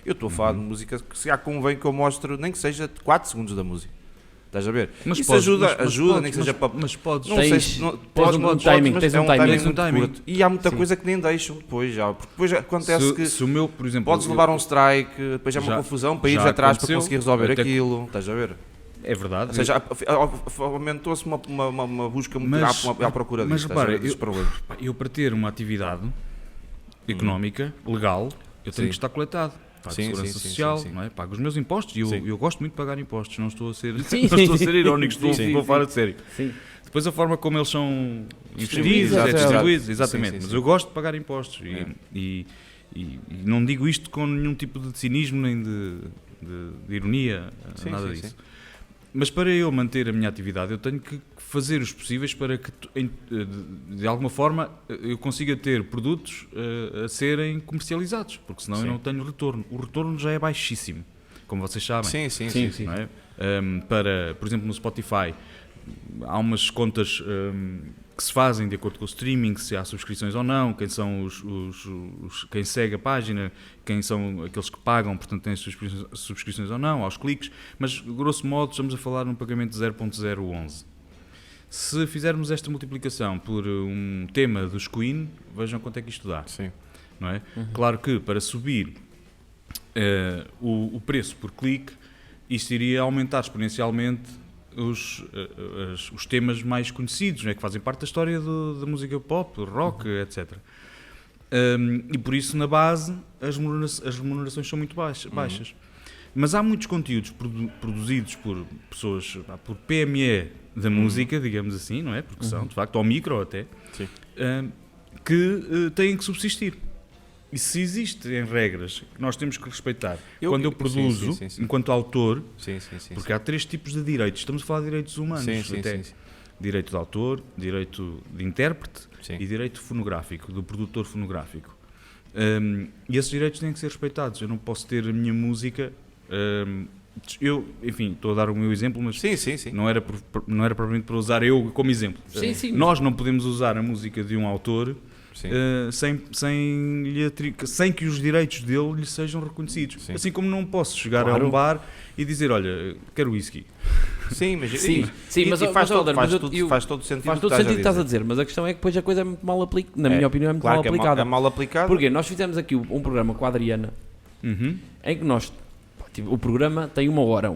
Eu estou a falar de música que se já convém que eu mostre, nem que seja 4 segundos da música. Estás a ver? Isso podes- ajuda, mas ajuda, podes- nem que seja para... Mas podes... Não Tens- sei se... Não, tens um timing, mas tens é um timing. muito Tens um timing. curto. E há muita Sim. coisa que nem deixam depois já, porque depois acontece que... se o meu, por exemplo... Podes levar um strike, depois é uma Já- confusão para ir já atrás para aconteceu, conseguir resolver até que- aquilo, estás a ver? É verdade. Ou seja, aumentou-se uma busca muito Mas- à procura mas disto, repara, estás a ver, desses problemas. eu para ter uma atividade económica, legal, eu tenho Sim. que estar coletado. Pago Sim, segurança sim, sim, social, sim, sim. não é? Pago os meus impostos e Sim. eu gosto muito de pagar impostos, não estou a ser, Sim, não estou a sim. ser irónico, estou Sim, a sim, falar de sério. Sim. Depois a forma como eles são Distribuídos, investidos, exato. distribuídos, exatamente. Sim, sim, Mas sim. eu gosto de pagar impostos É. e não digo isto com nenhum tipo de cinismo nem de ironia, Sim, nada sim, disso. Mas para eu manter a minha atividade, eu tenho que fazer os possíveis para que, de alguma forma, eu consiga ter produtos a serem comercializados, porque senão Sim. eu não tenho retorno. O retorno já é baixíssimo, como vocês sabem. Sim, sim, Sim, sim. sim. Não é? Para, por exemplo, no Spotify, há umas contas que se fazem de acordo com o streaming, se há subscrições ou não, quem são quem segue a página, quem são aqueles que pagam, portanto têm subscrições ou não, aos cliques, mas grosso modo estamos a falar num pagamento de 0.011. Se fizermos esta multiplicação por um tema dos Queen, vejam quanto é que isto dá. Sim. Não é? Claro que para subir o preço por clique, isto iria aumentar exponencialmente os temas mais conhecidos, não é? Que fazem parte da história da música pop, do rock, etc. E por isso, na base, as remunerações são muito baixas. Mas há muitos conteúdos produzidos por pessoas, por PME da música, digamos assim, não é? Porque são, de facto, ou micro até, Sim. que têm que subsistir. E se existem regras que nós temos que respeitar, quando eu produzo, sim. enquanto autor, Sim, sim, sim. porque há 3 tipos de direitos, estamos a falar de direitos humanos, Sim, sim, até. sim. Direito de autor, direito de intérprete Sim. e direito fonográfico, do produtor fonográfico. E esses direitos têm que ser respeitados. Eu não posso ter a minha música... eu, enfim, estou a dar o meu exemplo, mas Sim, sim, sim. não era propriamente para usar eu como exemplo. Sim, sim. Nós não podemos usar a música de um autor Sim. sem que os direitos dele lhe sejam reconhecidos. Sim. Assim como não posso chegar Claro. a um bar e dizer, olha, quero whisky. Sim, mas, Sim, sim, mas, faz, mas, todo, Helder, faz, mas tudo, eu- faz todo o sentido. Faz o todo que sentido o que estás a dizer. dizer, mas a questão é que depois a coisa é muito mal aplicada, na minha opinião é muito Claro mal que aplicada. é mal aplicado. Porque nós fizemos aqui um programa com a Adriana, Uhum. em que nós, o programa tem uma hora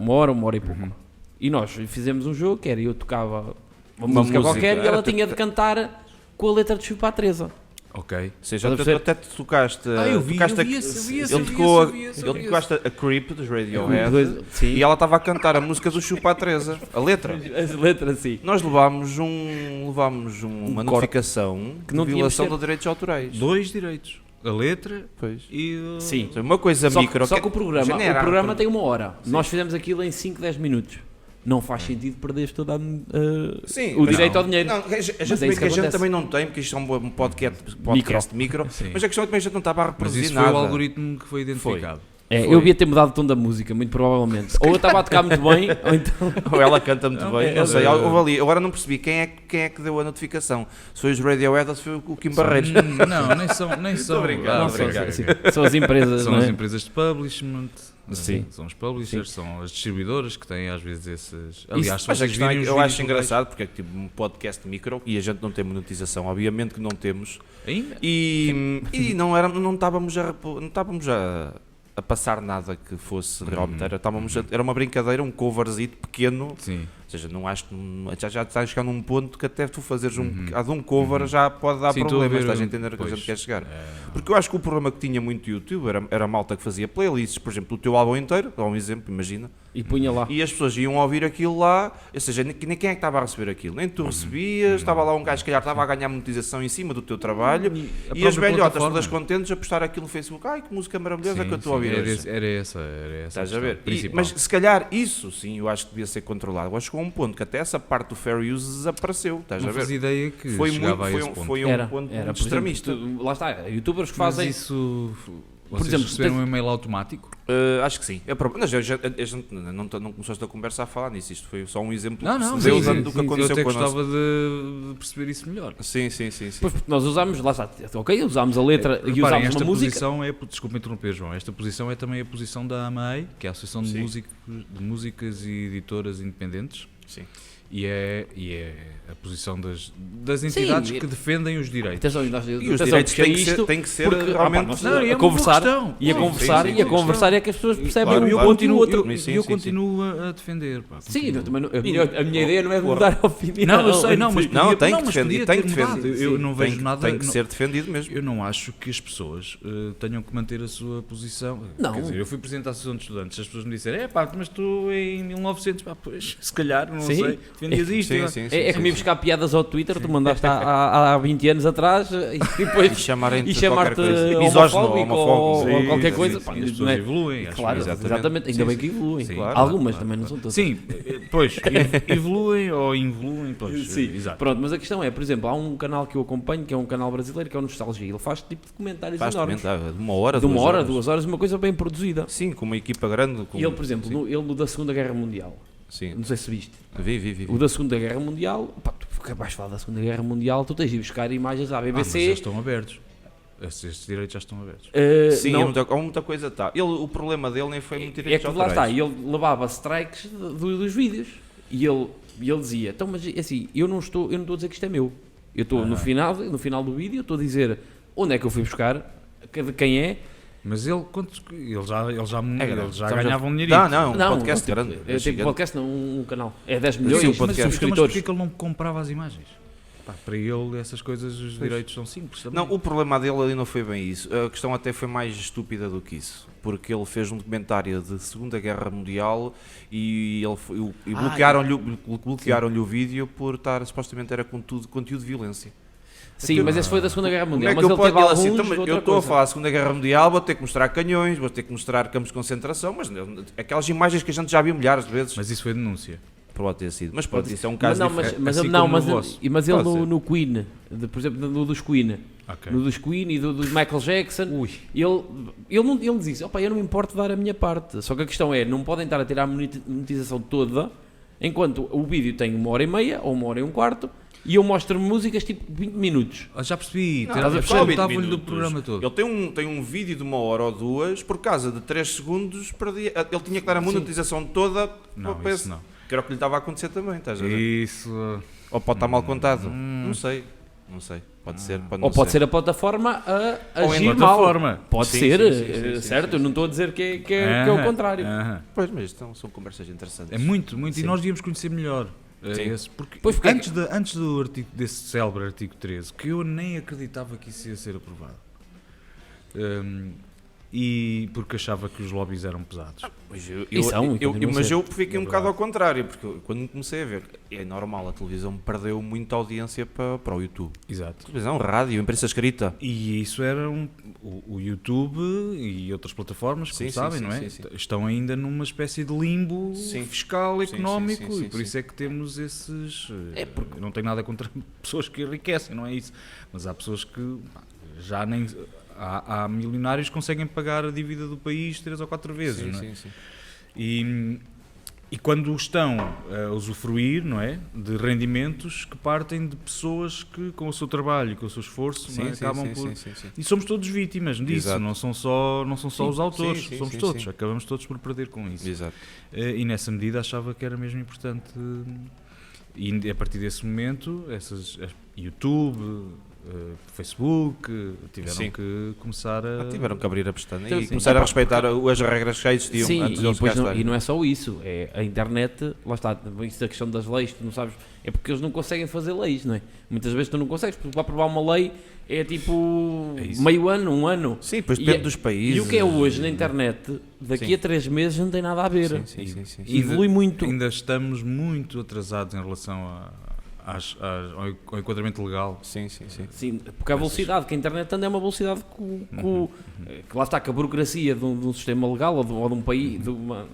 e pouco. E nós fizemos um jogo, que era eu tocava uma música música. qualquer e ela tinha de cantar com a letra de Chupa a Teresa. Ok. Ou seja, Estás a até te tocaste. Eu vi tocaste esse. ele tocaste a Creep dos Radiohead Sim. e ela estava a cantar a música do Chupa a Teresa, a letra. As letras, sim. Nós levámos uma corte notificação que não de tínhamos violação ter. de direitos autorais. 2 direitos. A letra Pois. e... Sim. Uma coisa Só micro. que o programa genera- tem 1 hora. Nós fizemos aquilo em 5, 10 minutos. Não faz sentido perderes toda Sim, o mas direito não. ao dinheiro. Não, a gente, Mas é isso que a gente acontece. também não tem, porque isto é um podcast micro. Sim. Mas a questão é que também a gente não estava a Mas reproduzir isso nada. foi o algoritmo que foi identificado. É, Foi. eu devia ter mudado o tom da música, muito provavelmente. Ou eu estava a tocar muito bem, ou então. Ou ela canta muito bem, não sei. é. Houve ali. Agora não percebi quem é que deu a notificação. Se foi os Radiohead ou se foi o Kim Barreiros. Não, nem são. brincando, Não, estou a brincar. são as empresas, São não as é? empresas de publishment. Sim. São os publishers, são as distribuidoras que têm às vezes esses... Aliás, se Mas a vocês questão é virem que os eu acho vídeos engraçado porque é que tipo um podcast micro e a gente não tem monetização, obviamente que não temos. Ainda? E não estávamos a passar nada que fosse realmente. Era uma brincadeira, um coverzito pequeno. Sim. Ou seja, não acho que já está a chegar num ponto que até tu fazeres um cover já pode dar Sim, estou a problemas, ver, estás a entender o que a pois. gente quer chegar. Porque eu acho que o problema que tinha muito YouTube era a malta que fazia playlists, por exemplo, o teu álbum inteiro, dá um exemplo, imagina, E punha lá. e as pessoas iam ouvir aquilo lá, ou seja, nem quem é que estava a receber aquilo? Nem tu recebias, estava lá um gajo que calhar estava a ganhar monetização em cima do teu trabalho, A e própria as velhotas plataforma. todas contentes a postar aquilo no Facebook, ai que música maravilhosa que eu estou a ouvir hoje. Era essa Estás a questão ver? principal. Mas se calhar isso sim eu acho que devia ser controlado. Eu acho que chegou a um ponto que até essa parte do fair use desapareceu. Estás não a ver? fazia ideia que Foi chegava a esse muito, ponto. foi um ponto muito por extremista. exemplo, lá está, youtubers que Mas fazem. isso... Vocês exemplo, receberam um e-mail automático? Acho que sim. Mas a gente não começou esta conversa a falar nisso. Isto foi só um exemplo Não, que se deu sim, do que sim, aconteceu eu até connosco. gostava de perceber isso melhor. Sim. Pois, porque nós usámos, lá está, ok, usámos a letra e Reparem, usámos esta uma música. posição é, desculpa interromper, João, esta posição é também a posição da AMAI, que é a Associação de, Sim. de Músicas e Editoras Independentes, Sim. e é a posição das entidades Sim, que defendem os direitos. Atenção, E os direitos têm que ser porque, realmente... nós Não, e é a uma conversar, boa questão. e a Sim, conversar, sim, e a sim, conversar é que as pessoas percebem Claro, um claro. ponto e o outro. Sim, eu sim, continuo a defender. Pá, Sim, continuo. eu também a minha ideia não é mudar a opinião. Não, eu sei, não, mas Não, podia- tem não, que mas defender. podia Tem ter que mudado. defender. Eu não vejo nada... Tem que ser defendido mesmo. Eu não acho que as pessoas tenham que manter a sua posição. Não. Quer dizer, eu fui presidente da Associação de Estudantes, as pessoas me disseram, mas tu em 1900, pois, se calhar, não Sim. sei, defendias isto. É como ir buscar piadas ao Twitter, tu mandaste há 20 anos atrás e depois E chamarem-te e chamar-te misógino, homofóbico ou ou qualquer sim, coisa. sim, pá, as não pessoas é? evoluem. acho Claro, que- exatamente, ainda Sim, bem sim. que evoluem. Sim, claro. Algumas claro, também não são todas. Sim, pois, evoluem ou involuem, pois, Sim, exato. pronto, mas a questão é, por exemplo, há um canal que eu acompanho, que é um canal brasileiro, que é o Nostalgia, ele faz tipo de comentários enormes. de uma hora, De uma hora, horas. 2 horas, uma coisa bem produzida. Sim, com uma equipa grande. Com... E ele, por exemplo, Sim. ele no da Segunda Guerra Mundial, Sim. não sei se viste, Vi. o da Segunda Guerra Mundial, pá, tu acabaste de falar da Segunda Guerra Mundial, tu tens de ir buscar imagens à Mas já BBC. estão abertos. Estes direitos já estão abertos. Sim, não, há muita coisa. Tá. O problema dele nem foi muito é direitos que lá está, autorais. ele levava strikes dos vídeos e ele dizia, então, mas assim, eu não estou a dizer que isto é meu. Eu estou no final do vídeo, eu estou a dizer onde é que eu fui buscar, de quem é. Mas ele já Estamos ganhava um dinheiro. Não, um podcast tipo, grande. É tipo gigante. podcast, não um canal. É 10 milhões Sim, um de podcast. Mas subscritores. porquê que ele não comprava as imagens? Pá, para ele essas coisas, os direitos são simples também. Não, o problema dele ali não foi bem isso. A questão até foi mais estúpida do que isso. Porque ele fez um documentário de Segunda Guerra Mundial e bloquearam-lhe o vídeo por estar, supostamente era conteúdo de violência. Sim, mas esse foi da Segunda Guerra Mundial. Como é Mas que ele eu teve posso alguns assim, de então, outra eu estou a coisa. falar da Segunda Guerra Mundial, vou ter que mostrar canhões, vou ter que mostrar campos de concentração, mas aquelas imagens que a gente já viu milhares de vezes. Mas isso foi denúncia. Pode ter sido. Mas pronto, isso é um Mas caso não, diferente. mas assim ele, não, como mas no ele, vosso. mas ele Pode ser. no Queen, por exemplo, no dos Queen, Ok. no dos Queen e dos Michael Jackson, Ui. ele diz, opa, eu não me importo de dar a minha parte. Só que a questão é, não podem estar a tirar a monetização toda, enquanto o vídeo tem 1h30 ou 1h15, e eu mostro músicas tipo 20 minutos. Já percebi. Não, Estava-lhe do programa todo. Ele tem um vídeo de 1 hora ou 2, por causa de 3 segundos, ele tinha que dar a monetização toda Não, para isso esse. não. Que era o que lhe estava a acontecer também, estás a ver? Isso. Ou pode estar mal contado. Não sei. Pode ser, pode não Ou pode ser a plataforma a Ou em agir plataforma. mal. Pode Sim, ser, sim, certo? sim. Eu não estou a dizer que é o contrário. Aham. Pois, mas são conversas interessantes. É muito. Sim. E nós devíamos conhecer melhor. Sim. Porque Pois, porque antes do artigo, desse célebre artigo 13, que eu nem acreditava que isso ia ser aprovado. E porque achava que os lobbies eram pesados. Mas E são, continuam a mas ser. eu fiquei um É bocado verdade. ao contrário, porque quando comecei a ver, é normal, a televisão perdeu muita audiência para o YouTube. Exato. Televisão, rádio, imprensa escrita. E isso era o YouTube e outras plataformas, como Sim, sim, sabem, sim, não é? sim, sim. Estão ainda numa espécie de limbo Sim. fiscal, Sim, sim, económico, sim, sim, e por sim. isso é que temos esses... É porque- Eu não tenho nada contra pessoas que enriquecem, não é isso. Mas há pessoas que já nem... Há milionários que conseguem pagar a dívida do país 3 ou 4 vezes, Sim, não é? sim, sim. E quando estão a usufruir, não é, de rendimentos que partem de pessoas que, com o seu trabalho e com o seu esforço, não é, acabam por... sim. E somos todos vítimas disso, Exato. não são só Sim, os autores, sim, sim, somos sim, todos, sim. acabamos todos por perder com isso. Exato. E nessa medida achava que era mesmo importante, e a partir desse momento, YouTube, Facebook, tiveram Sim. que começar a... Tiveram que abrir a pestana Então, e sim. começar a respeitar as regras que já existiam Sim, antes e, de eles cá depois não, estarem. e não é só isso, é a internet, lá está, isso da questão das leis, tu não sabes, é porque eles não conseguem fazer leis, não é? Muitas vezes tu não consegues, porque para aprovar uma lei é tipo É isso. meio ano, um ano. Sim, depois E depende é- dos países. E o que é hoje na internet, daqui Sim. a 3 meses não tem nada a ver. Sim, sim, sim. E Evolui muito. Ainda estamos muito atrasados em relação ao enquadramento legal. Sim, sim, sim. Sim, porque a velocidade que a internet anda é uma velocidade que lá está, que a burocracia de um sistema legal ou de um país, de uma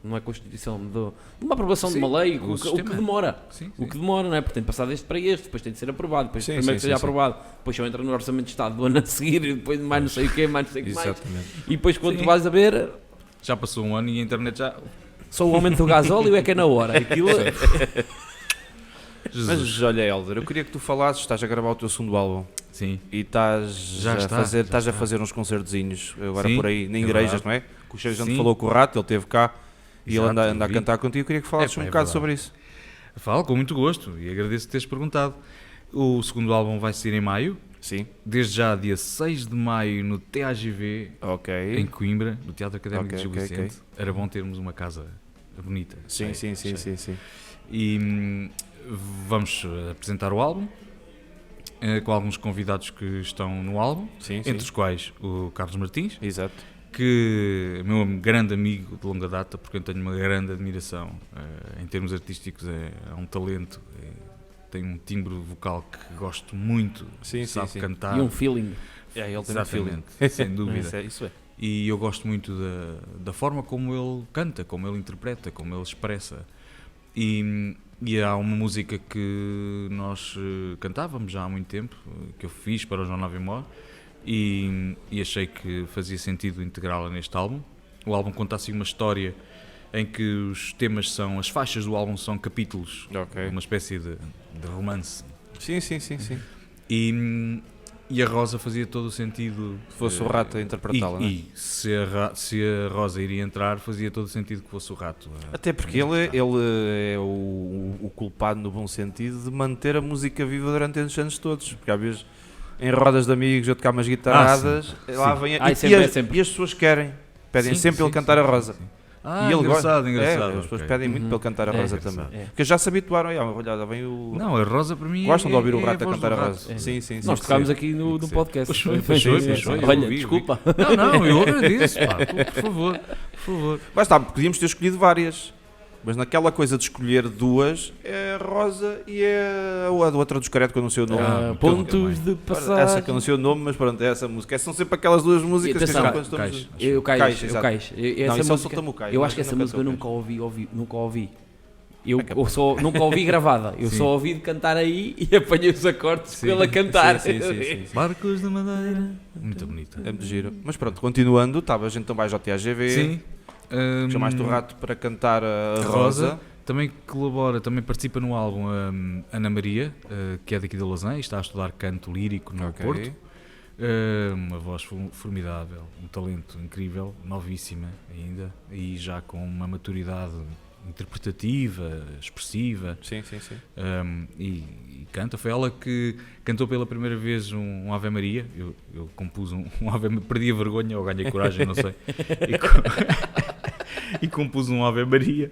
não é Constituição, de uma aprovação Sim, de uma lei, o o que sistema. demora. Sim, O sim. que demora, não é? Porque tem de passar deste para este, depois tem de ser aprovado, depois Sim, primeiro que sim, seja sim, sim. aprovado, depois só entra no Orçamento de Estado do ano a seguir, e depois mais não sei o quê, mais não sei o que mais. Exatamente. E depois quando Sim. tu vais a ver, Já passou um ano e a internet já... só o aumento do gasóleo é que é na hora. Aquilo, Jesus. Mas olha, Helder, eu queria que tu falasses, estás a gravar o teu segundo álbum Sim. e estás Já está, já estás a está. fazer uns concertozinhos agora Sim, por aí, em é igrejas, verdade. não é? Que o Xande Sim. falou com o Rato, ele esteve cá e ele Exato, anda a vi. cantar contigo. Eu queria que falasses É, um é bocado verdade. sobre isso. Falo com muito gosto e agradeço teres perguntado. O segundo álbum vai sair em maio, Sim, desde já dia 6 de maio no TAGV ok. em Coimbra, no Teatro Académico Ok, de Gil ok, Vicente. Era bom termos uma casa bonita. Sim, cheia, sim, sim, cheia. sim, sim. E vamos apresentar o álbum com alguns convidados que estão no álbum, Sim, sim. entre os quais o Carlos Martins, Exato. que é meu grande amigo de longa data, porque eu tenho uma grande admiração em termos artísticos, é um talento, tem um timbre vocal que gosto muito, Sim, sabe sim, sim. cantar. e um feeling. É, ele tem um feeling. Exatamente, sem dúvida. Isso é. E eu gosto muito da forma como ele canta, como ele interpreta, como ele expressa. E há uma música que nós cantávamos já há muito tempo, que eu fiz para o João Novimor, e achei que fazia sentido integrá-la neste álbum. O álbum conta assim uma história em que os temas são, as faixas do álbum são capítulos, Ok. uma espécie de romance. Sim, sim, sim, sim. E a Rosa fazia todo o sentido. Se fosse o Rato a interpretá-la, não é? E se a Rosa iria entrar, fazia todo o sentido que fosse o Rato. Até porque ele é o culpado, no bom sentido, de manter a música viva durante estes anos todos. Porque às vezes, em rodas de amigos, eu tocar umas guitarradas, lá Sim. vem Ah, e, sempre, as, é sempre. e as pessoas querem, pedem Sim, sempre sim, ele cantar sim, a Rosa. sim. E ele engraçado, gosta. engraçado. É, as pessoas ok. pedem muito para ele cantar a É, Rosa engraçado. também. É. Porque já se habituaram, olha, vem o... Não, a Rosa para mim Gostam de ouvir o é Rato a voz cantar do a Rato. Rosa. É. Sim, sim, sim. Nós sim. tocámos aqui no Tem que ser. podcast. Pois Sim, foi, sim, sim. eu Olha, ouvi. desculpa. Não, eu agradeço, pá, por favor, por favor. Lá está, podíamos ter escolhido várias. Mas naquela coisa de escolher duas, é a Rosa e é a outra dos Careto, que eu não sei o nome. Pontos de Essa passagem. que eu não sei o nome, mas pronto, é essa música. Essas são sempre aquelas duas músicas que atenção, já quando estamos... Cais. Eu Cais, cais, eu exato. cais. Não, Essa isso é o música, Solta-me o Cais, eu mas acho que eu essa não música eu canto nunca ouvi. Eu, É capaz. nunca ouvi gravada. Eu Sim. só ouvi de cantar aí e apanhei os acordes Sim, com ele a cantar. sim, sim, sim. Barcos de madeira. Muito bonita. É muito giro. Mas pronto, continuando, a gente então vais ao TAGV, Sim. chamaste o Rato para cantar a Rosa. Também colabora, também participa no álbum a Ana Maria, que é daqui de Lausanne e está a estudar canto lírico no Ok. Porto. Uma voz formidável, um talento incrível, novíssima ainda, e já com uma maturidade interpretativa, expressiva, Sim, sim, sim. e canta. Foi ela que cantou pela primeira vez um Ave Maria. Eu compus um Ave Maria, perdi a vergonha ou ganhei coragem, não sei. e compus um Ave Maria.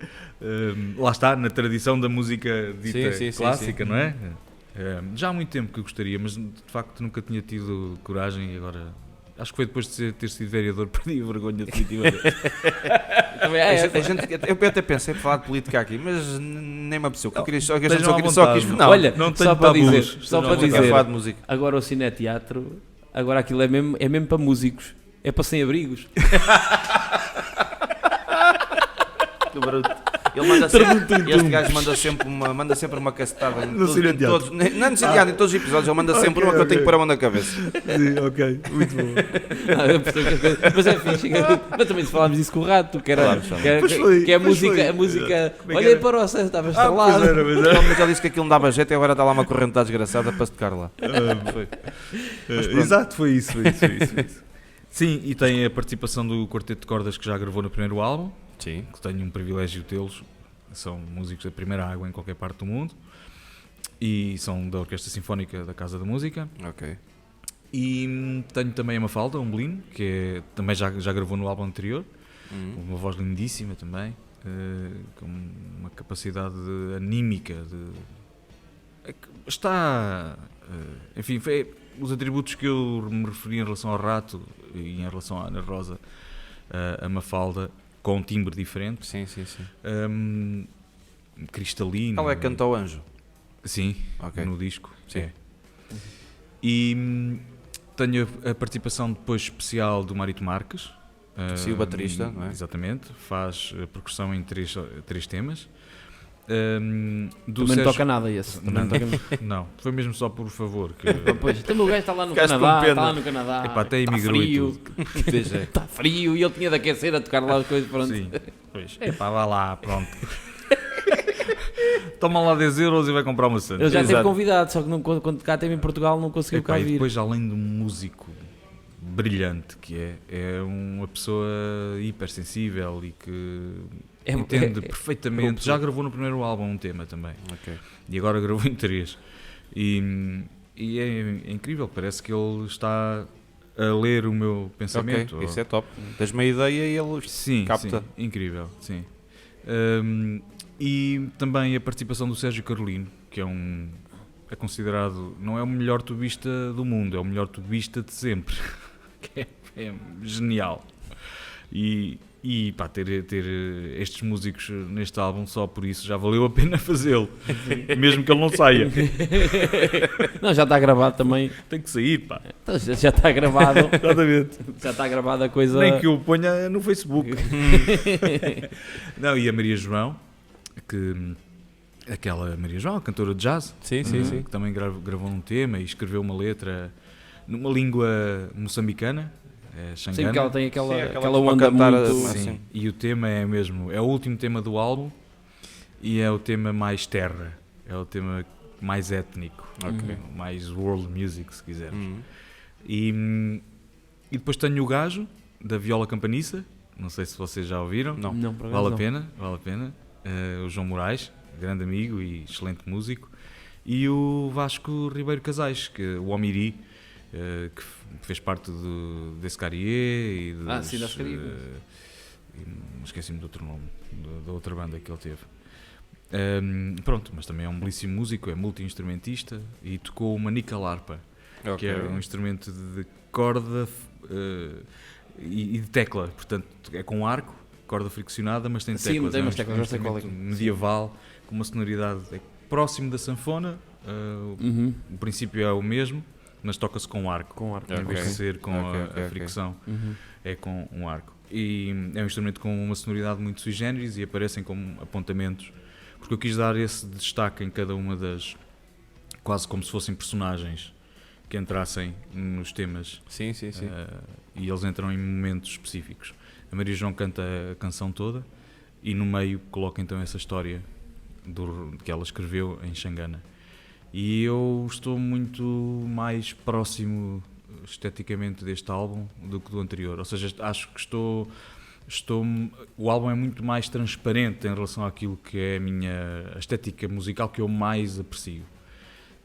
Lá está, na tradição da música dita clássica, não é? Já há muito tempo que eu gostaria, mas de facto nunca tinha tido coragem e agora... Acho que foi depois de ter sido vereador, perdi a vergonha definitivamente. Eu até pensei em falar de política aqui, mas nem me apeteceu. Só quis. Não, olha, não tenho só para tabus. dizer, só Não, para não quero dizer, falar de música. agora o cineteatro, agora aquilo é mesmo para músicos, é para sem-abrigos. Que bruto. Ele manda sempre, este gajo manda sempre uma cacetada No cineteatro. não no cineteatro, em todos os episódios. Ele manda sempre uma que eu tenho que pôr a mão na cabeça. Sim, ok, muito bom. Mas é fixe. Mas também se falámos disso com o Rato, que era Pois foi, que é a pois música. foi. A música Como é que olhei era? para o céu, estava Pois instalado. era. Ele já disse que aquilo não dava jeito e agora está lá uma correntada desgraçada para se tocar lá. Foi. Exato, foi isso. Sim, e tem a participação do Quarteto de Cordas que já gravou no primeiro álbum, Sim. que tenho um privilégio de tê-los. São músicos da primeira água em qualquer parte do mundo e são da Orquestra Sinfónica da Casa da Música. Ok. E tenho também a Mafalda, um Belino, que também já gravou no álbum anterior, uma voz lindíssima também, com uma capacidade anímica está, enfim, os atributos que eu me referi em relação ao Rato e em relação à Ana Rosa, a Mafalda, com um timbre diferente. Sim. Cristalino. Ela é canta ao anjo. Sim, Ok. no disco. Sim. É. E tenho a participação depois especial do Marito Marques. Sim, o baterista, não é? Exatamente, faz percussão em três temas. Também não toca nada esse. Também não toca... Não, foi mesmo só por favor. Que... Pois, então o gajo está lá no Ficaste com Canadá, pena. está lá no Canadá. Epá, até está emigrou e frio, está frio e ele tinha de aquecer a tocar lá as coisas, pronto. Sim, pois. Epá, vá lá, pronto. Toma lá 10 euros e vai comprar uma Santa. Ele já teve Exato. convidado, só que quando cá esteve em Portugal não conseguiu cá E vir. depois, além de um músico brilhante que é uma pessoa hipersensível e que entende perfeitamente. Já gravou no primeiro álbum um tema também. Ok. E agora gravou em 3. E é incrível, parece que ele está a ler o meu pensamento. Ok, isso é top. Tens uma ideia e ele Sim, capta. sim, incrível, sim. E também a participação do Sérgio Carolino, que é considerado, não é o melhor tubista do mundo, é o melhor tubista de sempre. Que é genial. E pá, ter estes músicos neste álbum, só por isso já valeu a pena fazê-lo, mesmo que ele não saia. Não, já está gravado também. Tem que sair, pá. Então, já está gravado. Exatamente. Já está gravada a coisa. Nem que o ponha no Facebook. Não, e a Maria João, aquela Maria João, cantora de jazz, Sim. que também gravou um tema e escreveu uma letra numa língua moçambicana, Sim, xangana. porque ela tem Sim, aquela aquela onda cantar muito... assim. Sim, e o tema é o último tema do álbum e é o tema mais terra, é o tema mais étnico, mais world music, se quisermos. E depois tenho o gajo da viola campaniça, não sei se vocês já ouviram. Não, por acaso Vale a não. pena. O João Moraes, grande amigo e excelente músico, e o Vasco Ribeiro Casais, o Omiri, que fez parte desse Carrier e sim, da Carrier. esqueci-me do outro nome, da outra banda que ele teve. Pronto, mas também é um belíssimo músico, é multi-instrumentista e tocou uma nickel-harpa, que é um instrumento de corda e de tecla, portanto é com arco, corda friccionada, mas tem Sim, teclas. tem É umas teclas, um não sei qual é. instrumento medieval, com uma sonoridade próximo da sanfona. O princípio é o mesmo, mas toca-se com arco. Com arco. Em vez de ser com Ok. a fricção, é com um arco. E é um instrumento com uma sonoridade muito sui generis e aparecem como apontamentos, porque eu quis dar esse destaque em cada uma das, quase como se fossem personagens que entrassem nos temas. Sim. E eles entram em momentos específicos. A Maria João canta a canção toda e no meio coloca então essa história que ela escreveu em xangana. E eu estou muito mais próximo esteticamente deste álbum do que do anterior. Ou seja, acho que o álbum é muito mais transparente em relação àquilo que é a minha estética musical que eu mais aprecio.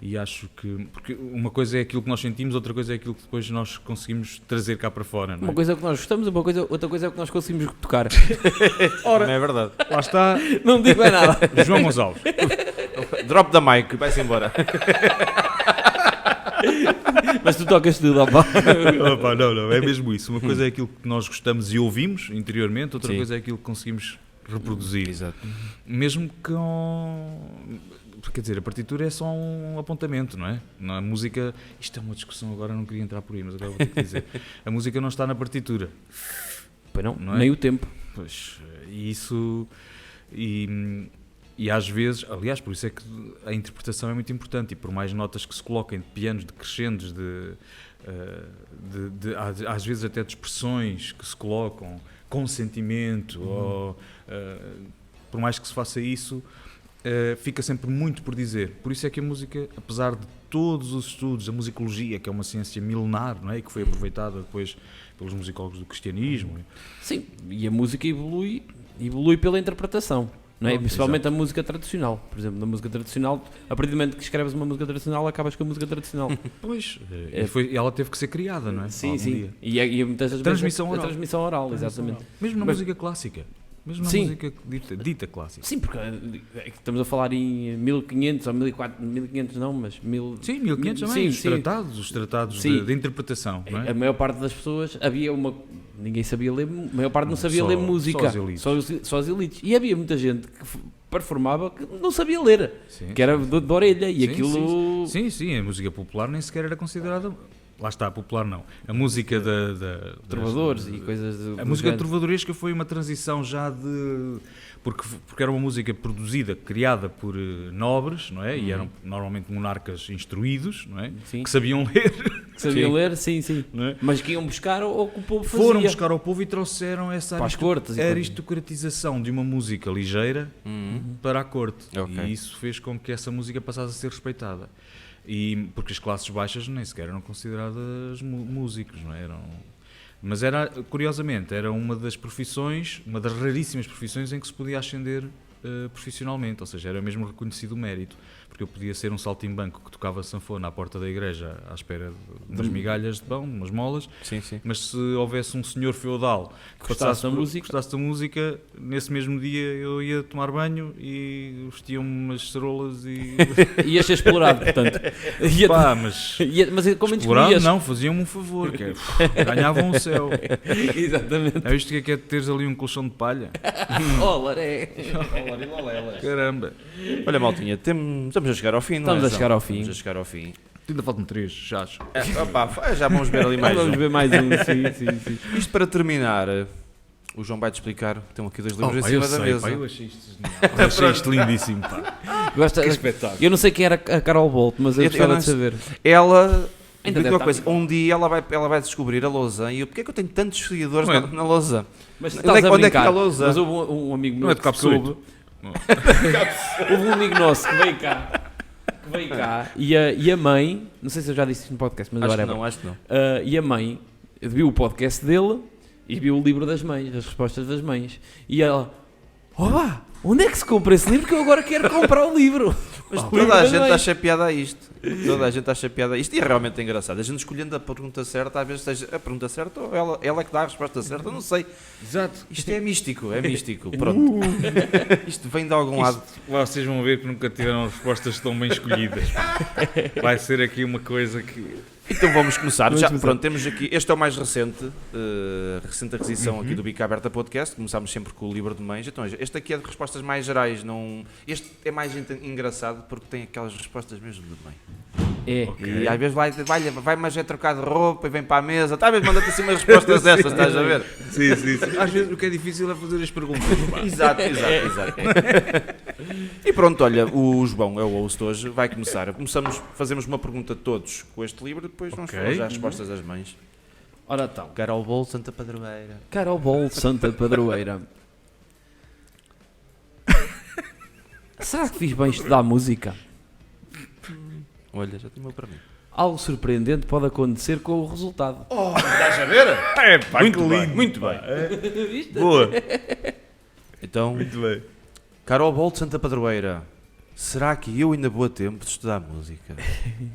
E acho que... Porque uma coisa é aquilo que nós sentimos, outra coisa é aquilo que depois nós conseguimos trazer cá para fora, não é? Uma coisa é o que nós gostamos, outra coisa é o que nós conseguimos tocar. Ora, não é verdade. Lá está Não digo bem nada. João Gonçalves. Drop da mic, vai-se embora. Mas tu tocas tudo, opa. Opa, não, é mesmo isso. Uma coisa é aquilo que nós gostamos e ouvimos interiormente, outra Sim. coisa é aquilo que conseguimos reproduzir. Exato. Mesmo com... Quer dizer, a partitura é só um apontamento, não é? Na música... Isto é uma discussão agora, não queria entrar por aí, mas agora vou ter que dizer. A música não está na partitura. Pois não, Não é? nem o tempo. Pois, e isso... E às vezes, aliás, por isso é que a interpretação é muito importante, e por mais notas que se coloquem de pianos, de crescendos, às vezes até de expressões que se colocam com sentimento, ou, por mais que se faça isso, fica sempre muito por dizer. Por isso é que a música, apesar de todos os estudos, a musicologia, que é uma ciência milenar, não é? E que foi aproveitada depois pelos musicólogos do cristianismo. Sim, e a música evolui pela interpretação. Não é? Principalmente a música tradicional. Por exemplo, na música tradicional, a partir do momento que escreves uma música tradicional, acabas com a música tradicional. Pois, ela teve que ser criada, não é? Sim, Algum sim. dia. E muitas vezes Transmissão a oral. transmissão oral, exatamente. Mesmo na Mas- música clássica. Mesmo na Sim. música dita clássica. Sim, porque é que estamos a falar em 1500 ou 1400 não, mas 1000... Sim, 1500 também, Sim, os tratados Sim. de interpretação, não A é? maior parte das pessoas, ninguém sabia ler, a maior parte não sabia Só- ler música, só as elites. só as elites. E havia muita gente que performava que não sabia ler, Sim, que era de orelha, e sim, aquilo... Sim, a música popular nem sequer era considerada... Lá está, popular não. A música Trovadores e coisas... A música trovadoresca foi uma transição já de... Porque era uma música produzida, criada por nobres, não é? E eram normalmente monarcas instruídos, não é? Sim. Que sabiam ler, Que sabiam Sim. ler, sim. não é? Mas que iam buscar o que o povo fazia. Foram buscar ao povo e trouxeram essa Para as cortes e aristocratização de uma música ligeira para a corte. Ok. E isso fez com que essa música passasse a ser respeitada. Porque as classes baixas nem sequer eram consideradas músicos, não é? Mas curiosamente, era uma das profissões, uma das raríssimas profissões em que se podia ascender profissionalmente, ou seja, era mesmo reconhecido o mérito, porque eu podia ser um saltimbanco que tocava sanfona à porta da igreja à espera de umas migalhas de pão, umas molas, Sim, sim. mas se houvesse um senhor feudal que Gostasse gostasse da música, nesse mesmo dia eu ia tomar banho e vestia umas cerolas e... Ias ser explorado, portanto. Pá, mas... Mas como Explorado escolhias? não, faziam-me um favor, que ganhavam o céu. Exatamente. É isto que é teres ali um colchão de palha? Olé. Caramba. Olha, maltinha, estamos a chegar ao fim, não é, Estamos a João? chegar ao fim. Estamos a chegar ao fim. Ainda faltam 3, já acho. Já vamos ver ali mais Vamos um. ver mais um, sim. Isto para terminar, o João vai-te explicar. Tem aqui dois livros em cima da mesa. eu achei isto genial. Eu achei isto lindíssimo, pá. Gosta, Que espetáculo. eu não sei quem era a Carol Bolt, mas eu Eu gostava não de sei. saber. Ela... Ainda Digo deve uma estar coisa, viva. um dia ela vai descobrir a lousa e eu, porque é que eu tenho tantos seguidores Não é- na lousa? Mas Onde é que onde fica a lousa? Mas houve um amigo Não é meu de que Cabo soube. Sul. Houve um amigo nosso que veio cá. E a mãe, não sei se eu já disse isto no podcast, mas Acho que agora não, acho que não. E a mãe viu o podcast dele e viu o livro das mães, das respostas das mães. E ela, opa, onde é que se compra esse livro que eu agora quero comprar o livro? Mas O livro toda a das gente mães. acha piada a isto. Toda a gente acha piada a isto. E é realmente engraçado. A gente escolhendo a pergunta certa, às vezes seja a pergunta certa ou ela é que dá a resposta certa, eu não sei. Exato. Isto é místico. Pronto. Isto vem de algum lado. Vocês vão ver que nunca tiveram respostas tão bem escolhidas. Vai ser aqui uma coisa que... Então vamos começar. Vamos Já, começar. pronto, temos aqui. Este é o mais recente, recente aquisição aqui do Bica Aberta Podcast. Começámos sempre com o livro de mães. Então, este aqui é de respostas mais gerais. Este é mais engraçado porque tem aquelas respostas mesmo de mãe. É. E às vezes vai mas é trocar de roupa e vem para a mesa. Talvez manda-te assim umas respostas dessas, estás a ver? Sim. Às vezes o que é difícil é fazer as perguntas. pá. Exato. E pronto, olha, o João é o host hoje, vai começar. Fazemos uma pergunta todos com este livro, depois vamos Ok. falar já as respostas das mães. Ora então, Carol Bol, Santa Padroeira. Carol Bolt, Santa Padroeira. Será que fiz bem estudar música? Olha, já tem meu para mim. Algo surpreendente pode acontecer com o resultado. Estás a ver? É, pá, Muito que bem, lindo. muito bem. Viste? Boa. Então, Muito bem. Carol Bol, Santa Padroeira. será que eu ainda vou a tempo de estudar música?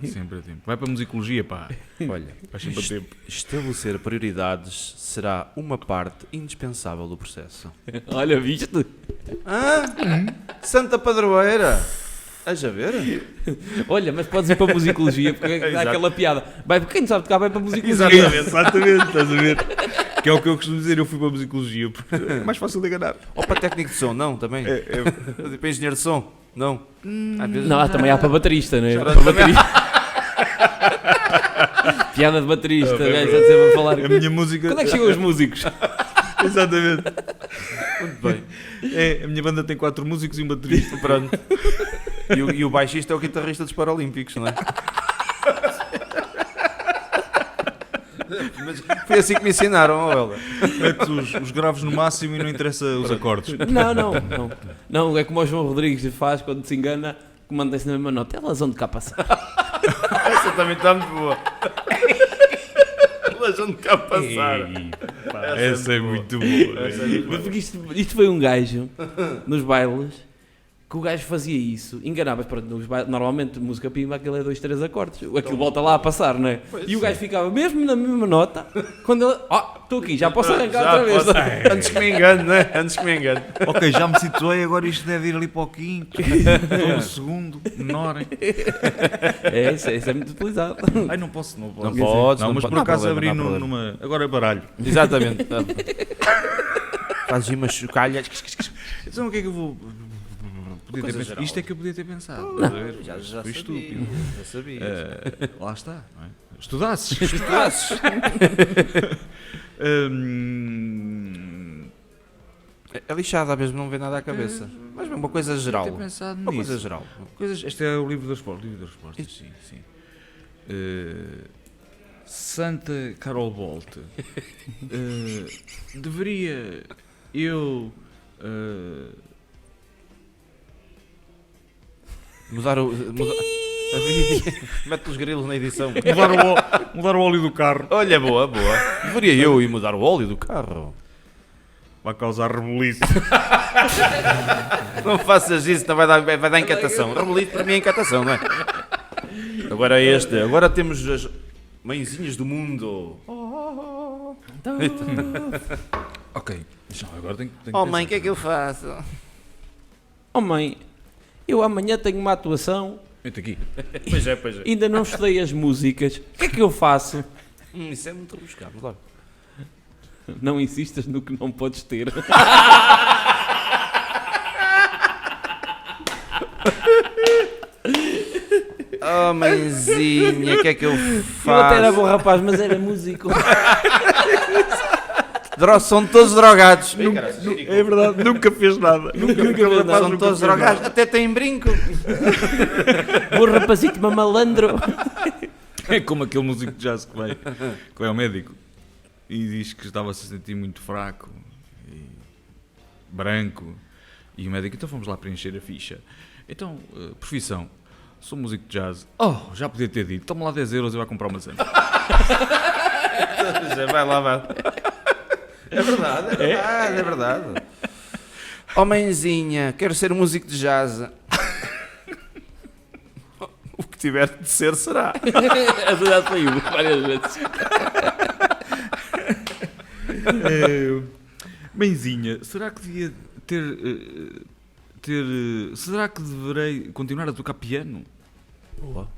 Sempre a tempo. Vai para a musicologia, pá. Olha, Vai sempre a tempo. estabelecer prioridades será uma parte indispensável do processo. Olha, viste? Santa Padroeira! Haja ver? Olha, mas podes ir para a musicologia, porque dá Exato. aquela piada. Vai, quem não sabe tocar vai para a musicologia. Exatamente, estás a ver? Que é o que eu costumo dizer, eu fui para a musicologia, porque é mais fácil de enganar. Ou para técnico de som, não, também? Para engenheiro de som, não? Às vezes Não, também há para baterista, não é? Já Para baterista. Piada de baterista, o gajo está sempre a falar. A minha música... Quando é que chegam os músicos? Exatamente. Muito bem. A minha banda tem 4 músicos e um baterista. Pronto. E o baixista é o guitarrista dos Paralímpicos, não é? Mas foi assim que me ensinaram, ó, ela. Metes os graves no máximo e não interessa os acordes. Não, é como o João Rodrigues faz quando se engana, que mantém-se na mesma nota. É razão de cá passar. Essa também está muito boa. Lajão de cá passar. Essa é muito boa. Porque isto foi um gajo nos bailes que o gajo fazia isso, enganava-se, pronto, nos bailes, normalmente música pimba aquilo é 2, 3 acordes, aquilo volta lá a passar, não é? E o gajo ficava mesmo na mesma nota, quando ele, estou aqui, já posso arrancar outra vez. Antes que me engane, não é? Antes que me engane. Ok, já me situei, agora isto deve ir ali para o quinto. Estou no segundo, menor. Isso é muito utilizado. Ai, não posso. Não podes, Não, não mas pode- por não há acaso problema, abri não há problema. numa... Agora é baralho. Exatamente. Fazes uma chocalha. Então o que é que eu vou... Podia ter Coisa pensado. geral. Isto é que eu podia ter pensado. estás a ver? Já Foi sabia, estúpido. Já sabia. Lá está. Não é? Estudasses. Estudasses. É lixado, às vezes não vê nada à cabeça. Mas é uma coisa geral. Ter pensado Uma coisa nisso. geral. Este é o livro das respostas. Sim, sim. Santa Carol Bolt. Deveria eu... Mudar o. Mete os grilos na edição. mudar o óleo do carro. Olha, boa. Deveria eu ir mudar o óleo do carro. Vai causar rebuliço. Não faças isso, não vai dar encatação. Rebolito para mim é encatação, não é? Agora temos as mãezinhas do mundo. Ok. Agora tenho que Oh mãe, o que é que eu faço? Oh mãe, eu amanhã tenho uma atuação, Vem-te aqui. Pois é. ainda não estudei as músicas, o que é que eu faço? Isso é muito rebuscado, claro. Não insistas no que não podes ter. Oh mãezinha, o que é que eu Eu até era faço? bom rapaz, mas era músico. São todos drogados. É verdade, nunca fez nada. São todos drogados. Até têm brinco. Bom rapazito, mas malandro. É como aquele músico de jazz que vai ao médico e diz que estava a se sentir muito fraco e branco. E o médico, então vamos lá preencher a ficha. Então, profissão, sou músico de jazz. Oh, já podia ter dito, toma lá 10 euros e vai comprar uma cena. Vai lá. É verdade. Oh mãezinha, quero ser músico de jazz. O que tiver de ser, será. Essa já saiu várias vezes. Mãezinha, será que devia será que deverei continuar a tocar piano? Boa.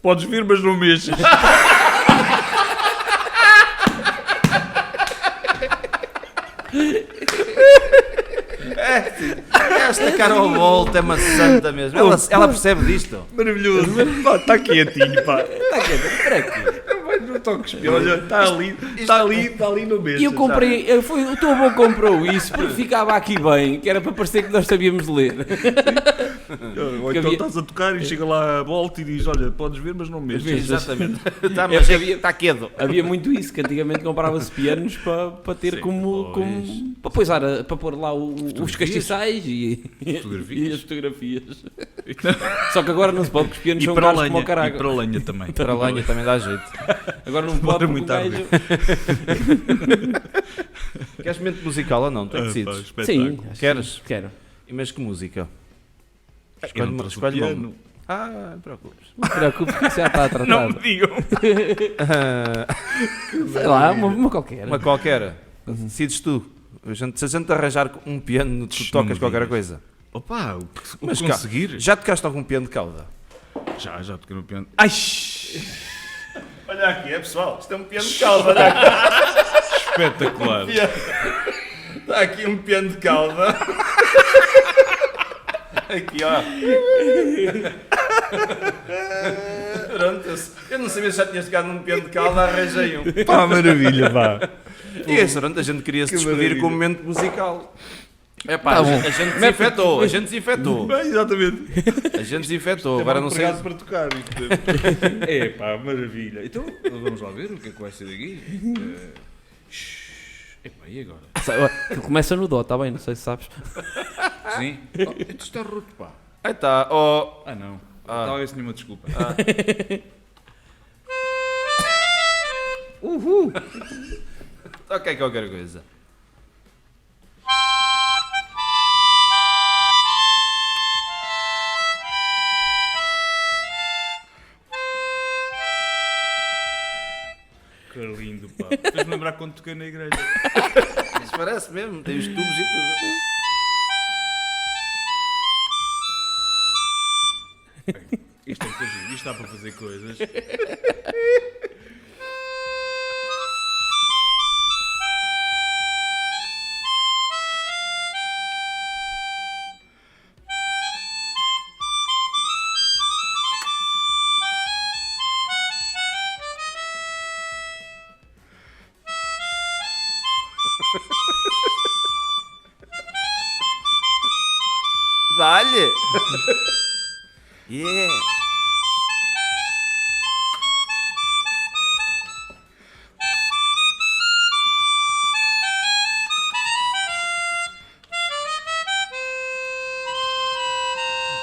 Podes vir, mas não mexas. Esta Carol Volta é uma santa mesmo. Ela percebe disto. Maravilhoso. Está quietinho, pá. Está quieto, para aqui. Não toques piano. Olha, está ali no mexas. E eu comprei, o teu avô comprou isso porque ficava aqui bem, que era para parecer que nós sabíamos ler. Ou então estás a tocar e chega lá a volta e diz, olha, podes ver, mas não mexas. Exatamente. Mas está quedo. Havia muito isso, que antigamente comprava-se pianos para ter Sim, para pôr lá os castiçais e as fotografias. Só que agora não se pode, porque os pianos são caros como o E caralho. para a lenha também. Para a lenha também dá jeito. Agora não pode, porque muito o gajo... Queres mente musical ou não? Tu é que decides. Sim, acho que Queres? quero. Mas que música? Eu não trouxe o piano. Ah, não te preocupes. Não te preocupes, que isso já está tratado. Não me digam. Sei lá, uma qualquer. Uma qualquer. Decides tu. Se a gente arranjar um piano, tu Não tocas me qualquer digas. coisa. Opa, o que Mas cá, conseguir. já tocaste algum piano de cauda? Já toquei no piano. Ai! Olha aqui, pessoal. Isto é um piano de cauda. Olha aqui. Espetacular. Está aqui um piano de cauda. Aqui, ó. Pronto, eu não sabia se já tinhas tocado num piano de cauda, arranjei um. Pá, maravilha, pá. E esse restaurante a gente queria se despedir maravilha. com um momento musical. É pá, Tá a bom. gente desinfetou, a gente desinfetou. Exatamente. A gente desinfetou, agora não sei. para tocar. É pá, maravilha. Então, vamos lá ver o que é que vai ser daqui. Epá, e agora? Aquilo começa no dó, está bem? Não sei se sabes. Sim? Isto está roto, pá. Aí está, ó. Ah, não. Ah. Talvez nenhuma desculpa. Ok, qualquer coisa. Que lindo, pá. Fez-me lembrar quando toquei na igreja. Isso parece mesmo, tem os tubos e tudo. Isto é muito giro. Isto dá para fazer coisas. Dá-lhe! Yeah!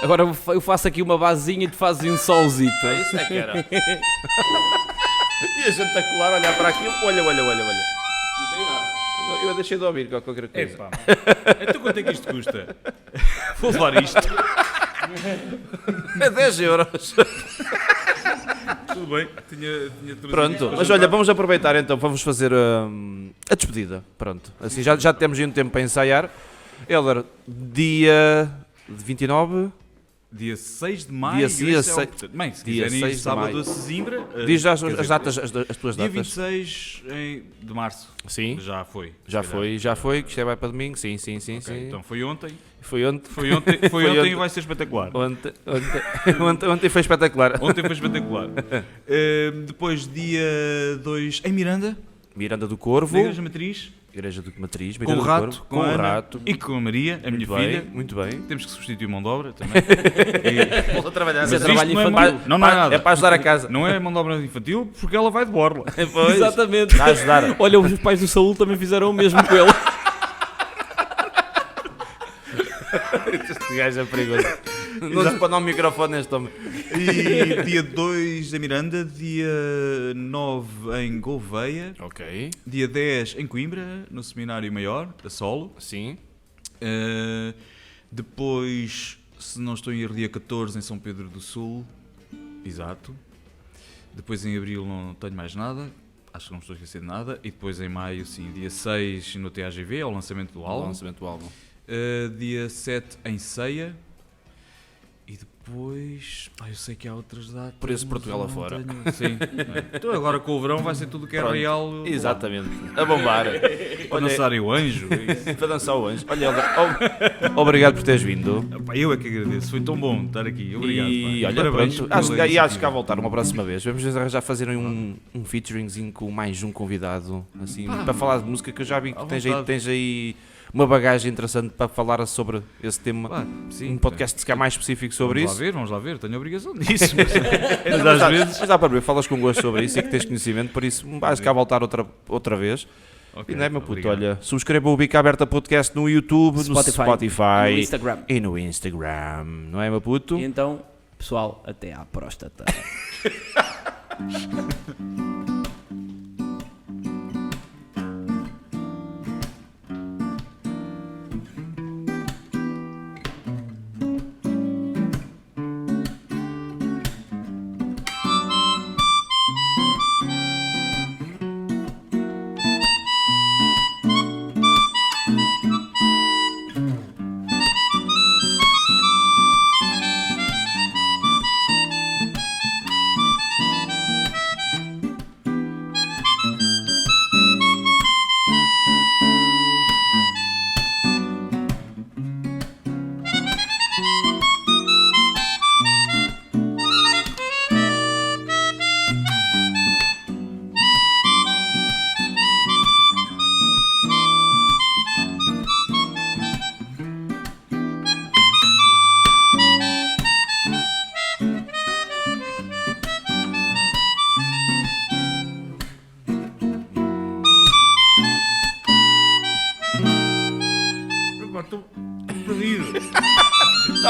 Agora eu faço aqui uma basezinha e tu fazes um solzito. Isso é que era. E a gente a colar, olhar para aquilo, olha. Não tem nada. Eu deixei de ouvir qualquer coisa. Epá. Então quanto é que isto custa? Vou levar isto. É 10 euros. Tudo bem. Tinha trazido Pronto, isto para mas jantar. olha, vamos aproveitar então, vamos fazer a despedida. Pronto, assim já temos aí um tempo para ensaiar. Helder, dia 29, Dia 6 de maio. Dia esse é o 6 portanto, bem, se dia quiserem 6 ir de sábado maio. a Sesimbra. diz já quer dizer, as tuas Dia datas. 26 de março. Sim, Já foi. já se calhar. foi, que isto vai para domingo, sim. Ok, então foi ontem. Foi ontem. Foi ontem, Foi ontem ontem. e vai ser espetacular. Ontem foi espetacular. Ontem foi espetacular. Depois, dia 2, em Miranda, Miranda do na Corvo, Igreja Matriz, Igreja do Matriz, com Miranda o do Rato, Corvo, com a o Ana Rato. e com a Maria, a minha Muito bem, filha. muito bem. Temos que substituir mão de obra também. Vou trabalhar. Mas é Mas trabalho isto não é infantil. mão- não é nada. É para ajudar a casa. Não é mão de obra infantil porque ela vai de borla. Pois, Exatamente. está a ajudar. Olha, os pais do Saúl também fizeram o mesmo com ele. Este gajo é perigoso. Não se pode dar um microfone neste homem. E dia 2 em Miranda, dia 9 em Gouveia, Ok, dia 10 em Coimbra, no Seminário Maior, da Solo. sim. Depois, se não estou em erro, dia 14 em São Pedro do Sul. Exato. Depois em abril não tenho mais nada. Acho que não me estou a esquecer de nada. E depois em maio, sim, dia 6 no TAGV, ao lançamento do O álbum. lançamento do álbum. Dia 7 em Ceia. E depois. Eu sei que há outras datas. Por esse mas Portugal eu não afora. tenho- Sim. Então agora com o verão vai ser tudo que é Pronto. real. Exatamente. A bombar. Para dançarem o anjo. Para dançar o anjo. Olha, Helder, obrigado por teres vindo. Pá, eu é que agradeço. Foi tão bom estar aqui. Obrigado. E pá. olha, Parabéns pronto. pela Acho que há iniciativa. a voltar uma próxima vez. Vamos arranjar fazerem um featuringzinho com mais um convidado. Assim, para falar de música, que eu já vi à que tens vontade. aí uma bagagem interessante para falar sobre esse tema. Pá, sim, Um podcast se calhar mais específico sobre isso. Vamos lá ver. Tenho a obrigação disso. Mas Mas às vezes. dá para ver, falas com gosto sobre isso e que tens conhecimento, por isso vais cá voltar outra vez. Ok, E não é, meu puto, obrigado. olha, subscreva o Bica Aberta Podcast no YouTube, no Spotify, Spotify no Instagram. e no Instagram, não é, meu puto? E então, pessoal, até à próstata.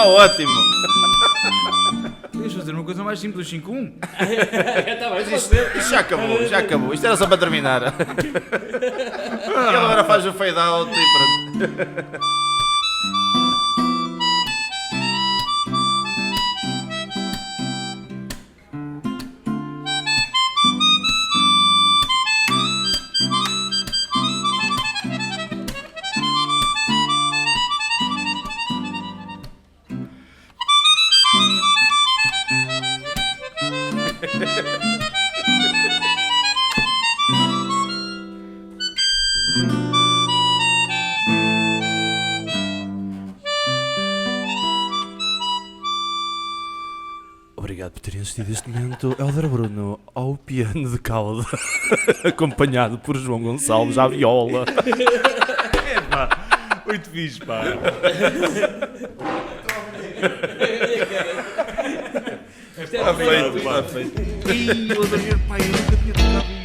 Está ótimo. Podias fazer uma coisa mais simples, 5-1. Isto já acabou. Isto era só para terminar. Ele agora faz o fade out e pronto. Obrigado por terem assistido este momento. Helder Bruno ao piano de cauda, acompanhado por João Gonçalves à viola. Muito fixe, pá. Está feito. Ih, eu adorei, pá, eu nunca tinha tocado